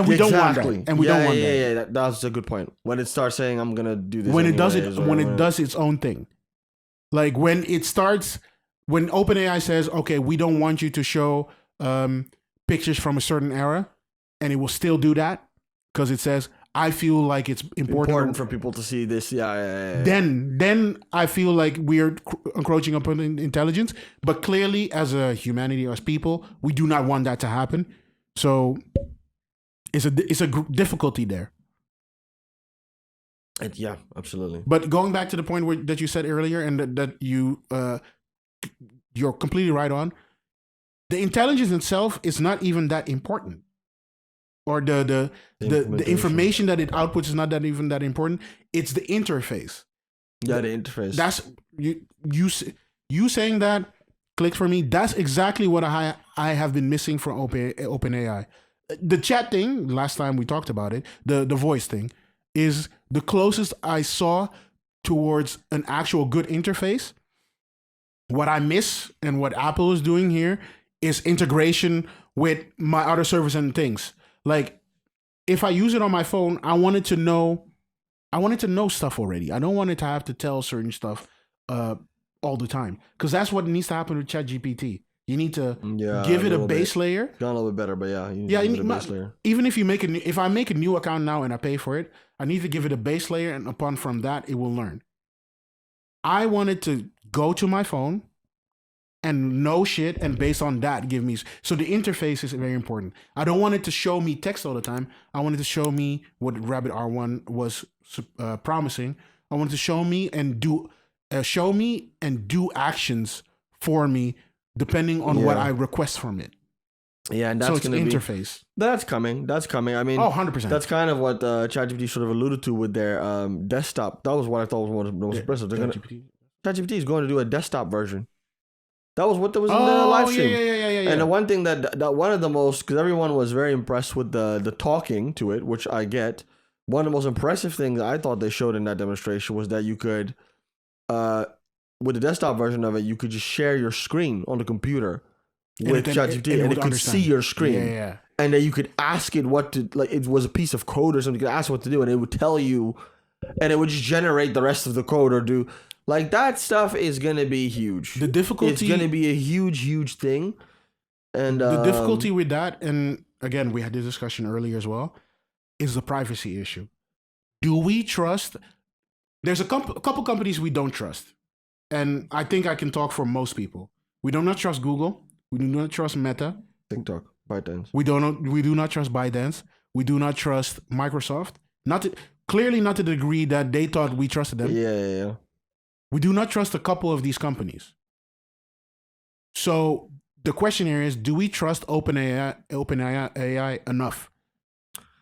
we don't want that. And we don't want that. Yeah, that's a good point. When it starts saying, I'm going to do this. When it does its own thing. Like when OpenAI says, okay, we don't want you to show pictures from a certain era, and it will still do that because it says, I feel like it's important for people to see this. Yeah. Then I feel like we are encroaching upon intelligence. But clearly, as a humanity, as people, we do not want that to happen. So it's a difficulty there. Yeah, absolutely. But going back to the point that you said earlier, and that you're completely right on. The intelligence itself is not even that important. Or the information that it outputs is not even that important. It's the interface. Yeah, the interface. That's you saying that clicked for me. That's exactly what I have been missing from OpenAI. The chat thing, last time we talked about it, the voice thing, is the closest I saw towards an actual good interface. What I miss and what Apple is doing here is integration with my other service and things. Like, if I use it on my phone, I wanted to know stuff already. I don't want it to have to tell certain stuff all the time, because that's what needs to happen with ChatGPT. You need to give it a base layer. Got a little bit better, but you need a base layer. Even if if I make a new account now and I pay for it, I need to give it a base layer, and upon from that, it will learn. I wanted to go to my phone and know shit, and based on that, give me. So the interface is very important. I don't want it to show me text all the time. I wanted to show me what Rabbit R1 was promising. I wanted to show me and do actions for me depending on what I request from it. Yeah, and that's going to be interface. That's coming. I mean, 100%. That's kind of what ChatGPT sort of alluded to with their desktop. That was what I thought was one of the most impressive. ChatGPT is going to do a desktop version. That was what there was in the live stream. Yeah. And the one thing that one of the most, because everyone was very impressed with the talking to it, which I get. One of the most impressive things I thought they showed in that demonstration was that you could, with the desktop version of it, you could just share your screen on the computer with ChatGPT, and it could see your screen. Yeah. And then you could ask it what to, like, it was a piece of code or something. You could ask what to do, and it would tell you, and it would just generate the rest of the code or do. Like, that stuff is going to be huge. The difficulty... It's going to be a huge, huge thing. And the difficulty with that, and again, we had this discussion earlier as well, is the privacy issue. Do we trust... There's a couple companies we don't trust. And I think I can talk for most people. We do not trust Google. We do not trust Meta. TikTok, ByteDance. We do not trust ByteDance. We do not trust Microsoft. Clearly not to the degree that they thought we trusted them. Yeah. We do not trust a couple of these companies. So the question here is, do we trust OpenAI enough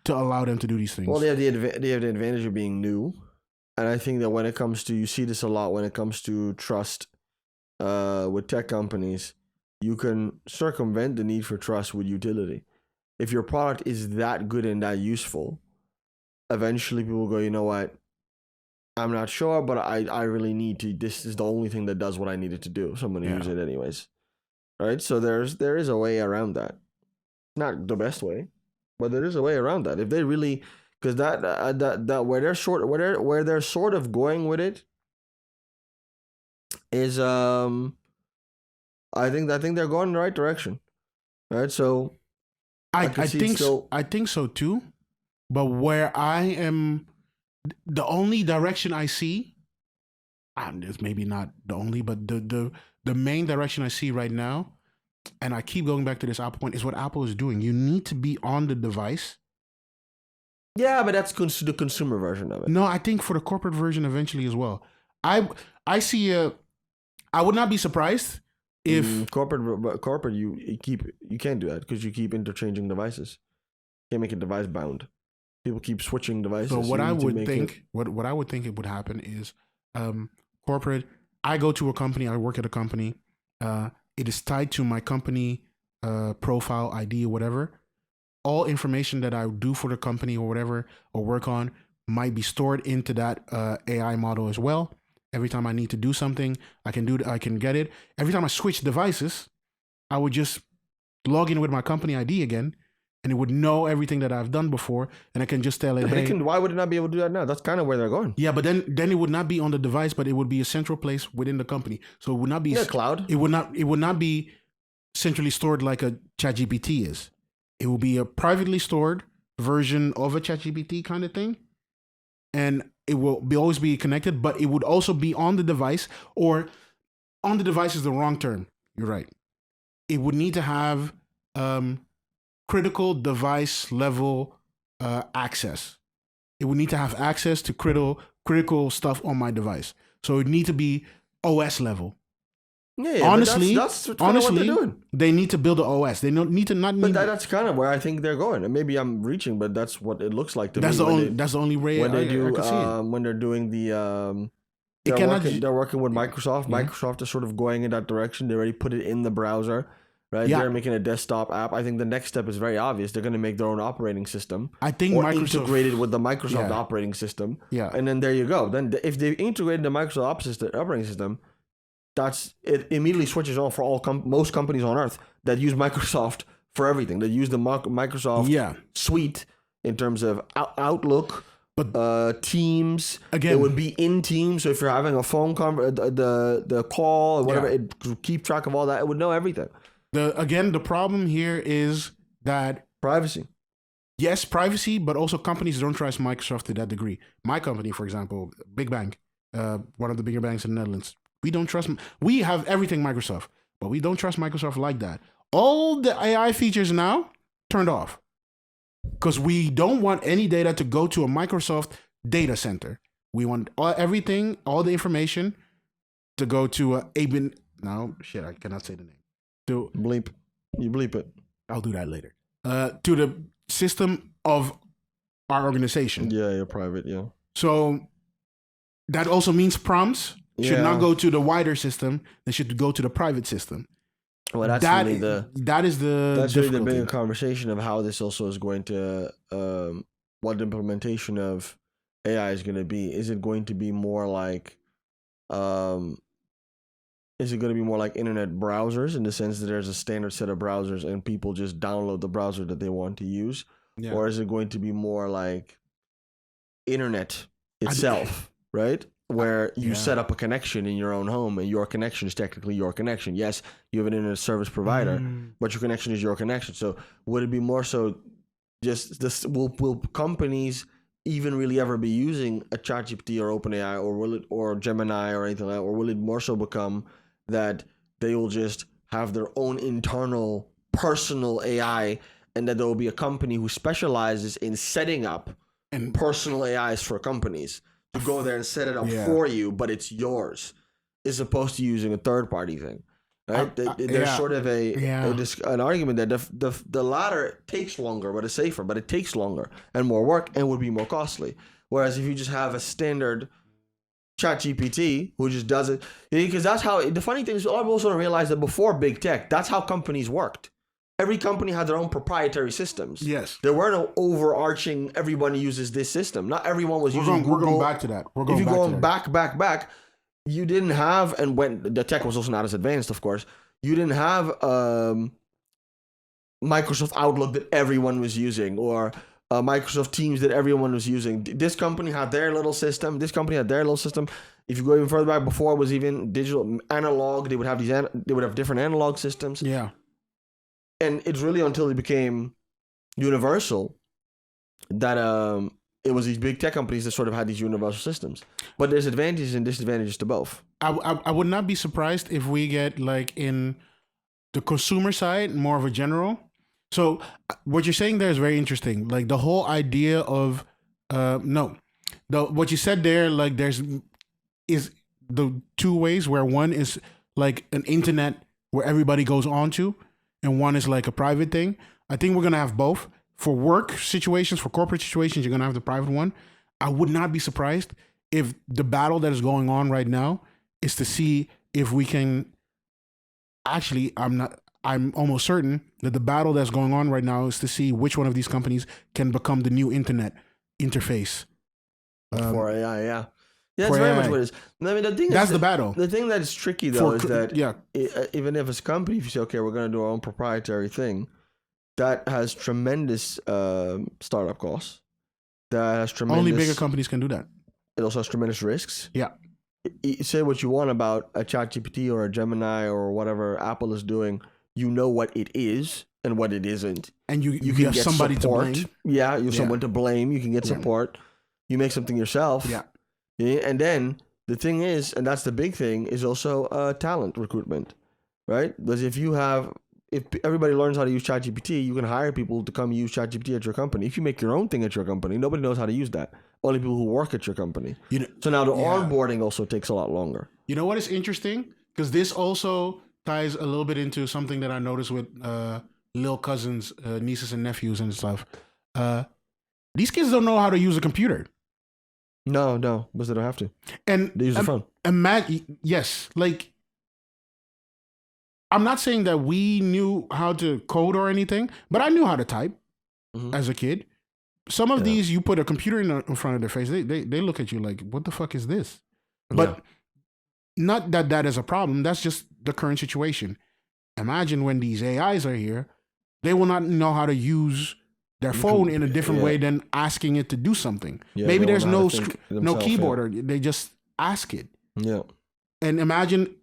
to allow them to do these things? Well, they have the advantage of being new. And I think that when it comes to, you see this a lot when it comes to trust with tech companies, you can circumvent the need for trust with utility. If your product is that good and that useful, eventually people will go, you know what? I'm not sure, but I really need to. This is the only thing that does what I need it to do. So I'm going to use it anyways. Right? So there is a way around that. Not the best way, but there is a way around that. If they really, because that where they're sort of going with it is I think they're going in the right direction. Right? So I think so too. But where I am, the only direction I see, it's maybe not the only, but the main direction I see right now, and I keep going back to this Apple point, is what Apple is doing. You need to be on the device. Yeah, but that's the consumer version of it. No, I think for the corporate version eventually as well. I see I would not be surprised if corporate you can't do that because you keep interchanging devices. You can't make it device bound. People keep switching devices. So what I would think it would happen is corporate. I go to a company. I work at a company. It is tied to my company profile ID or whatever. all information that I do for the company or whatever or work on might be stored into that AI model as well. Every time I need to do something, I can get it. Every time I switch devices, I would just log in with my company ID again, and it would know everything that I've done before, and I can just tell it, hey. Why would it not be able to do that now? That's kind of where they're going. Yeah, but then it would not be on the device, but it would be a central place within the company. So it would not be cloud. It would not be centrally stored like a ChatGPT is. It will be a privately stored version of a ChatGPT kind of thing, and it will always be connected. But it would also be on the device, or on the device is the wrong term. You're right. It would need to have critical device level access. It would need to have access to critical stuff on my device. So it would need to be OS level. Yeah, honestly, that's what they're doing. They need to build an OS. They don't need to not. But that's kind of where I think they're going. And maybe I'm reaching, but that's what it looks like to me. That's the only way when they do I can see it. When they're doing the. They're working with Microsoft. Yeah. Microsoft is sort of going in that direction. They already put it in the browser, right? Yeah. They're making a desktop app. I think the next step is very obvious. They're going to make their own operating system. I think or Microsoft integrated with the Microsoft operating system. Yeah. And then there you go. Then if they integrate the Microsoft operating system, it immediately switches on for most companies on Earth that use Microsoft for everything. That use the Microsoft suite in terms of Outlook. But Teams, again, it would be in Teams. So if you're having a phone the call or whatever, it keep track of all that. It would know everything. The problem here is that privacy. Yes, privacy, but also companies don't trust Microsoft to that degree. My company, for example, big bank, one of the bigger banks in the Netherlands, we don't trust. We have everything Microsoft, but we don't trust Microsoft like that. All the AI features now turned off. Because we don't want any data to go to a Microsoft data center. We want everything, all the information, to go to I cannot say the name. To bleep, you bleep it. I'll do that later. To the system of our organization. Yeah, you're private. Yeah. So that also means prompts should not go to the wider system. They should go to the private system. Well, that's really the bigger conversation of how this also is going to what the implementation of AI is going to be. Is it going to be more like internet browsers in the sense that there's a standard set of browsers and people just download the browser that they want to use? Yeah. Or is it going to be more like internet itself, right? Where you set up a connection in your own home and your connection is technically your connection. Yes, you have an internet service provider, but your connection is your connection. So would it be more so just this, will companies even really ever be using a ChatGPT or OpenAI or Gemini or anything like that? Or will it more so become that they will just have their own internal personal AI and that there will be a company who specializes in setting up personal AIs for companies? To go there and set it up for you, but it's yours, as opposed to using a third-party thing, right? There's sort of an argument that the latter takes longer, but it's safer, but it takes longer and more work and would be more costly. Whereas if you just have a standard ChatGPT who just does it, because that's how the funny thing is, I've also realized that before big tech, that's how companies worked. Every company had their own proprietary systems. Yes. There were no overarching, everybody uses this system. Not everyone was using Google. We're going back to that. If you're going back, you didn't have, and when the tech was also not as advanced, of course, you didn't have Microsoft Outlook that everyone was using, or Microsoft Teams that everyone was using. This company had their little system. This company had their little system. If you go even further back, before it was even digital, analog, they would have different analog systems. Yeah. And it's really until it became universal that it was these big tech companies that sort of had these universal systems. But there's advantages and disadvantages to both. I would not be surprised if we get, like, in the consumer side, more of a general. So what you're saying there is very interesting. Like the whole idea of what you said there, like is the two ways where one is like an internet where everybody goes on to, and one is like a private thing. I think we're going to have both. For work situations, for corporate situations, you're going to have the private one. I would not be surprised if the battle that is going on right now is to see if we can... Actually, I I'm almost certain that the battle that's going on right now is to see which one of these companies can become the new internet interface. For AI, yeah. Yeah, for it's very AI. much what it is. I mean, the thing That's is, the battle. The thing that's tricky, though, is that yeah, even if it's a company, if you say, okay, we're going to do our own proprietary thing, that has tremendous startup costs. That has tremendous... only bigger companies can do that. It also has tremendous risks. Yeah. Say what you want about a ChatGPT or a Gemini or whatever Apple is doing, you know what it is and what it isn't. And you can have get somebody support. to blame. Yeah, you have someone to blame. You can get support. You make something yourself. Yeah. And then the thing is, and that's the big thing, is also talent recruitment, right? Because if everybody learns how to use ChatGPT, you can hire people to come use ChatGPT at your company. If you make your own thing at your company, nobody knows how to use that. Only people who work at your company. So now the onboarding also takes a lot longer. You know what is interesting? Because this also ties a little bit into something that I noticed with little cousins, nieces and nephews and stuff. These kids don't know how to use a computer. No, because they don't have to. And they use the phone. Yes, like, I'm not saying that we knew how to code or anything, but I knew how to type as a kid. Some of these, you put a computer in front of their face, they look at you like, what the fuck is this? But not that is a problem. That's just the current situation. Imagine when these AIs are here, they will not know how to use their phone in a different way than asking it to do something. Yeah, maybe there's no keyboard, or they just ask it. Yeah. And imagine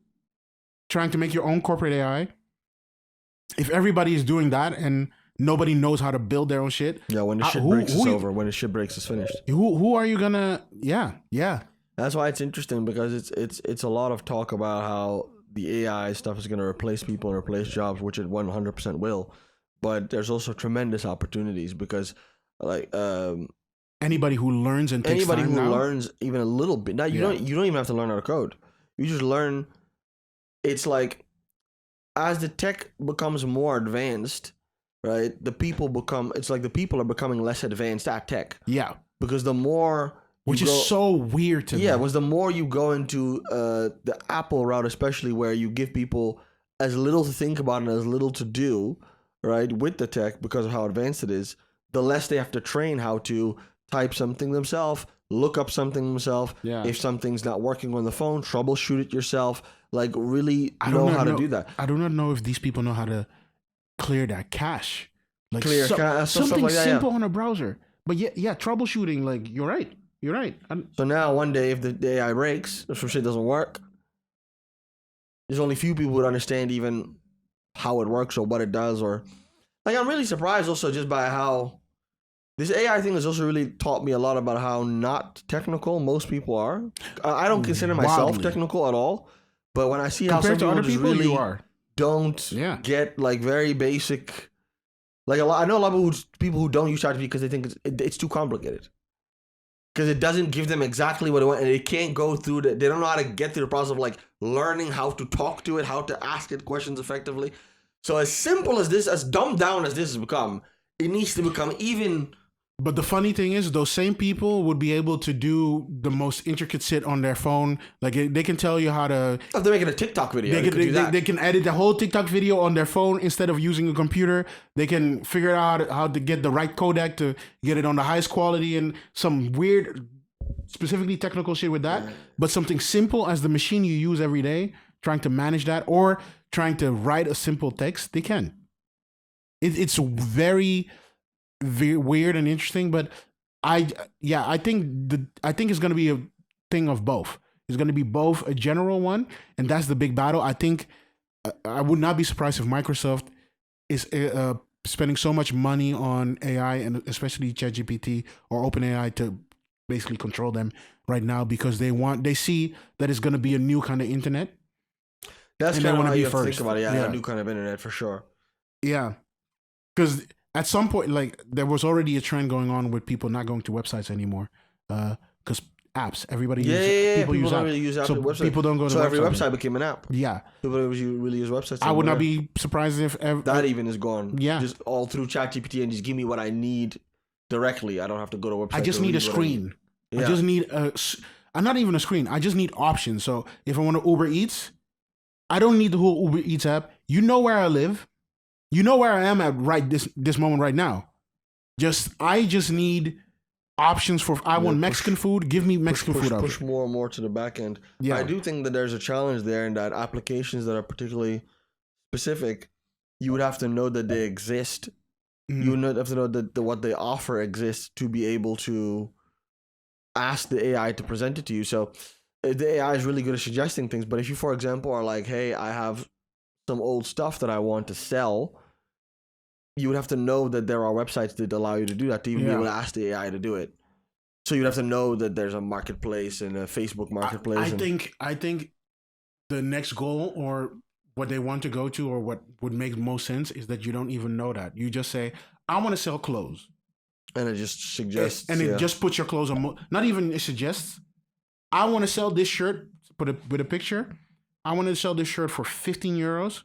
trying to make your own corporate AI. If everybody is doing that and nobody knows how to build their own shit. Yeah, when the shit breaks, it's over. When the shit breaks, it's finished. Who are you gonna? Yeah. That's why it's interesting, because it's a lot of talk about how the AI stuff is gonna replace people and replace jobs, which it 100% will. But there's also tremendous opportunities, because like anybody who learns and takes anybody time who now, learns even a little bit. Now you don't even have to learn how to code. You just learn. It's like as the tech becomes more advanced, right? The people are becoming less advanced at tech. Yeah. Because the more... Which is so weird to me. Yeah, was the more you go into the Apple route, especially where you give people as little to think about and as little to do, right, with the tech because of how advanced it is, the less they have to train how to type something themselves, look up something themselves. Yeah. If something's not working on the phone, troubleshoot it yourself. Like, really know how to do that. I do not know if these people know how to clear that cache. Like something like that, simple on a browser. But yeah, troubleshooting, like, you're right. So now one day, if the AI breaks, if some shit doesn't work, there's only few people who would understand even how it works or what it does. Or like, I'm really surprised also just by how this AI thing has also really taught me a lot about how not technical most people are. I don't consider myself technical at all, but when I see how some people just really don't get like very basic, like I know a lot of people who don't use ChatGPT because they think it's too complicated. Because it doesn't give them exactly what they want, and they can't go through they don't know how to get through the process of like learning how to talk to it, how to ask it questions effectively. So as simple as this, as dumbed down as this has become, it needs to become even. But the funny thing is, those same people would be able to do the most intricate shit on their phone. Like, they can tell you how to... If they're making a TikTok video, they can edit the whole TikTok video on their phone instead of using a computer. They can figure out how to get the right codec to get it on the highest quality and some weird, specifically technical shit with that. But something simple as the machine you use every day, trying to manage that or trying to write a simple text, they can. It's very... weird and interesting, but I think it's going to be a thing of both. It's going to be both a general one, and that's the big battle. I think I would not be surprised if Microsoft is spending so much money on AI and especially ChatGPT or OpenAI to basically control them right now, because they see that it's going to be a new kind of internet. That's kind of how you have to think about it. Yeah, a new kind of internet for sure. Yeah, because at some point, like, there was already a trend going on with people not going to websites anymore, because apps. Everybody people use don't apps. really use apps. So people don't go to. So every website became an app. Yeah, people really use websites. I would not be surprised if that even is gone. Yeah, just all through ChatGPT and just give me what I need directly. I don't have to go to a website. I just need a screen. I just need I'm not even a screen. I just need options. So if I want to Uber Eats, I don't need the whole Uber Eats app. You know where I live. You know where I am at this moment right now. I just need options for. I want Mexican food. Give me Mexican food. Push more and more to the back end. Yeah. I do think that there's a challenge there in that applications that are particularly specific, you would have to know that they exist. You would have to know that what they offer exists to be able to ask the AI to present it to you. So the AI is really good at suggesting things. But if you, for example, are like, hey, I have some old stuff that I want to sell, you would have to know that there are websites that allow you to do that, to even be able to ask the AI to do it. So you'd have to know that there's a marketplace and a Facebook marketplace. I think the next goal, or what they want to go to, or what would make most sense, is that you don't even know that. You just say, I want to sell clothes. And it just suggests. And it just puts your clothes on. Not even it suggests. I want to sell this shirt, with a picture. I want to sell this shirt for 15 euros.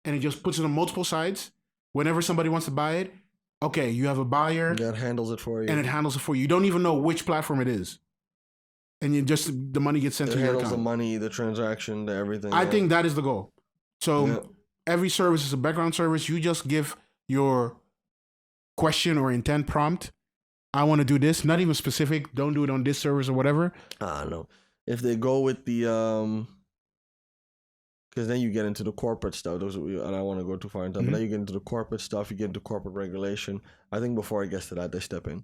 And it just puts it on multiple sides. Whenever somebody wants to buy it, okay, you have a buyer. That handles it for you. And it handles it for you. You don't even know which platform it is. And the money gets sent to your account. It handles the money, the transaction, the everything. I think that is the goal. So every service is a background service. You just give your question or intent prompt. I want to do this. Not even specific. Don't do it on this service or whatever. No. If they go with the because then you get into the corporate stuff. And I want to go too far into that. But then you get into the corporate stuff. You get into corporate regulation. I think before it gets to that, they step in.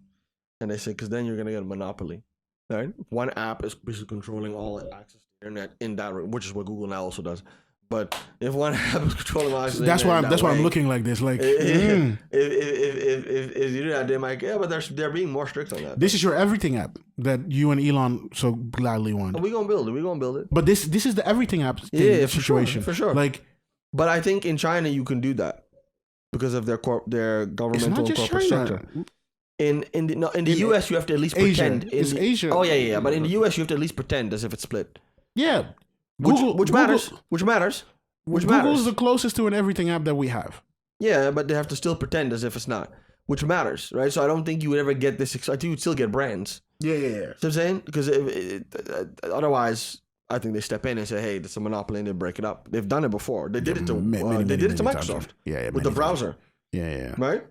And they say, because then you're going to get a monopoly. Right? One app is basically controlling all access to the internet in that room, which is what Google now also does. But if one app is controlling all access, that's why I'm looking like this. Like, if you do that, they might. Yeah, but they're being more strict on that. This is your everything app that you and Elon so gladly want. We're gonna build it. But this is the everything app situation. For sure. Like, but I think in China you can do that because of their governmental and corporate structure. In the US you have to at least pretend. It's Asia. Oh yeah. But in the US you have to at least pretend as if it's split. Yeah. Which matters. Google's the closest to an everything app that we have. Yeah, but they have to still pretend as if it's not, which matters, right? So I don't think you would ever get this. I think you'd still get brands. Yeah. You know what I'm saying? Because otherwise, I think they step in and say, "Hey, it's a monopoly," and they break it up. They've done it before. They did it to Microsoft. Yeah, with the browser. Yeah. Right?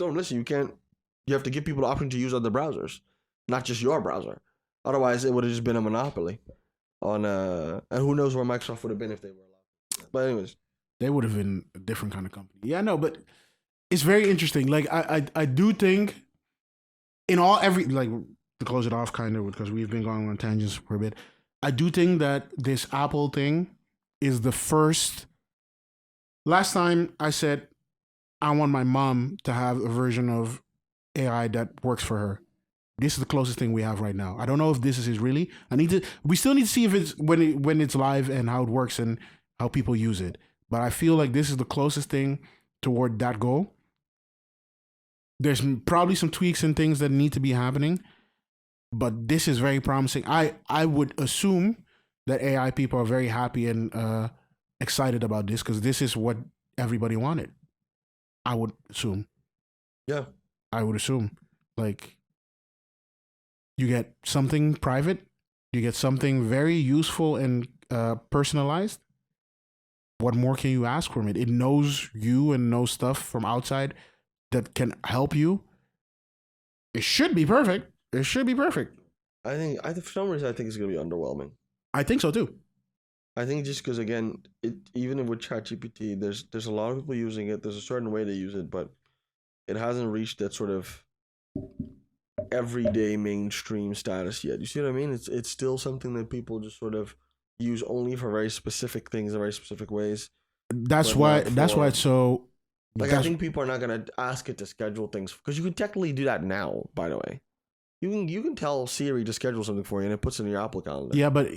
So listen, you have to give people the option to use other browsers, not just your browser. Otherwise, it would have just been a monopoly. And who knows where Microsoft would have been if they were allowed. But anyways, they would have been a different kind of company. Yeah, no, but it's very interesting. Like I do think to close it off kind of, because we've been going on tangents for a bit. I do think that this Apple thing is the first. Last time I said I want my mom to have a version of AI that works for her. This is the closest thing we have right now. I don't know if this is really. We still need to see if it's when it's live and how it works and how people use it. But I feel like this is the closest thing toward that goal. There's probably some tweaks and things that need to be happening, but this is very promising. I would assume that AI people are very happy and excited about this because this is what everybody wanted. I would assume. Yeah. I would assume. Like, you get something private, you get something very useful and personalized. What more can you ask from it? It knows you and knows stuff from outside that can help you. It should be perfect. I think for some reason I think it's gonna be underwhelming. I think so too. I think just because again, even with ChatGPT, there's a lot of people using it. There's a certain way they use it, but it hasn't reached that sort of everyday mainstream status yet. You see what I mean? It's still something that people just sort of use only for very specific things in very specific ways. That's why it's so. Like, I think people are not gonna ask it to schedule things because you can technically do that now. By the way, you can tell Siri to schedule something for you and it puts it in your Apple calendar. Yeah, but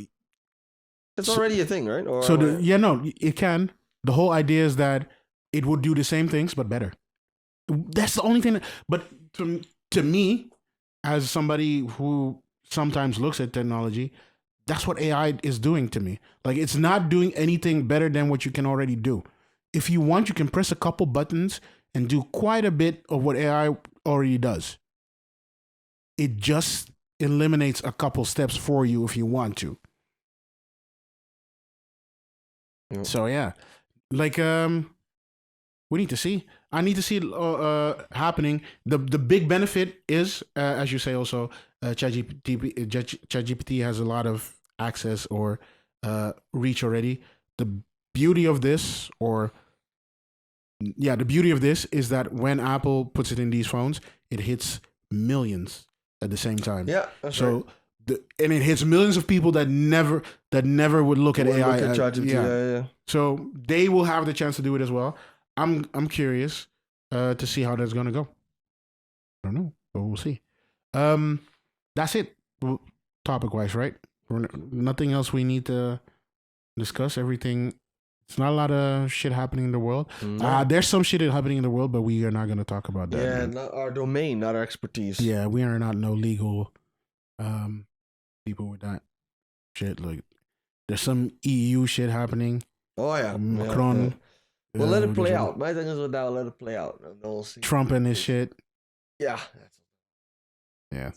it's already a thing, right? It can. The whole idea is that it would do the same things but better. That's the only thing. But to me, as somebody who sometimes looks at technology, that's what AI is doing to me. Like, it's not doing anything better than what you can already do. If you want, you can press a couple buttons and do quite a bit of what AI already does. It just eliminates a couple steps for you if you want to. Yep. So yeah, like We need to see. I need to see it happening. The big benefit is, as you say, also ChatGPT has a lot of access or reach already. The beauty of this, the beauty of this is that when Apple puts it in these phones, it hits millions at the same time. Yeah, that's right. And it hits millions of people that never would look at AI. Yeah. So they will have the chance to do it as well. I'm curious to see how that's gonna go. I don't know, but we'll see. That's it, topic wise, right? Nothing else we need to discuss. Everything. It's not a lot of shit happening in the world. No. There's some shit happening in the world, but we are not gonna talk about that. Yeah, not our domain, not our expertise. Yeah, we are not no legal people with that shit. Like, there's some EU shit happening. Oh yeah, Macron. Yeah. Well, let it play out. My thing is with that, let it play out. And we'll see. Trump and his shit. Yeah. Yeah.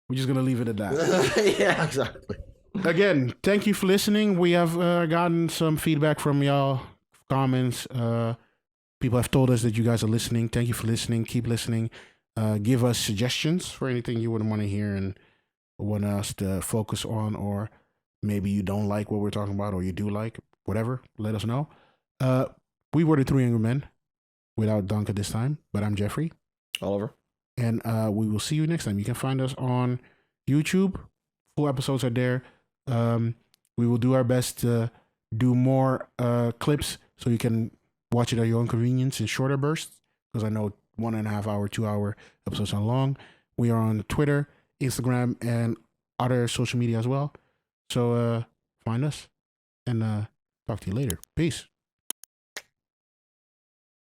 We're just gonna leave it at that. Yeah, exactly. Again, thank you for listening. We have gotten some feedback from y'all, comments. People have told us that you guys are listening. Thank you for listening. Keep listening. Give us suggestions for anything you would want to hear and want us to focus on, or maybe you don't like what we're talking about, or you do like, whatever. Let us know. We were the Three Angry Men without Duncan this time, but I'm Jeffrey. Oliver. And we will see you next time. You can find us on YouTube. Full episodes are there. We will do our best to do more clips so you can watch it at your own convenience in shorter bursts, because I know 1.5 hour, 2 hour episodes are long. We are on Twitter, Instagram, and other social media as well. So find us and talk to you later. Peace.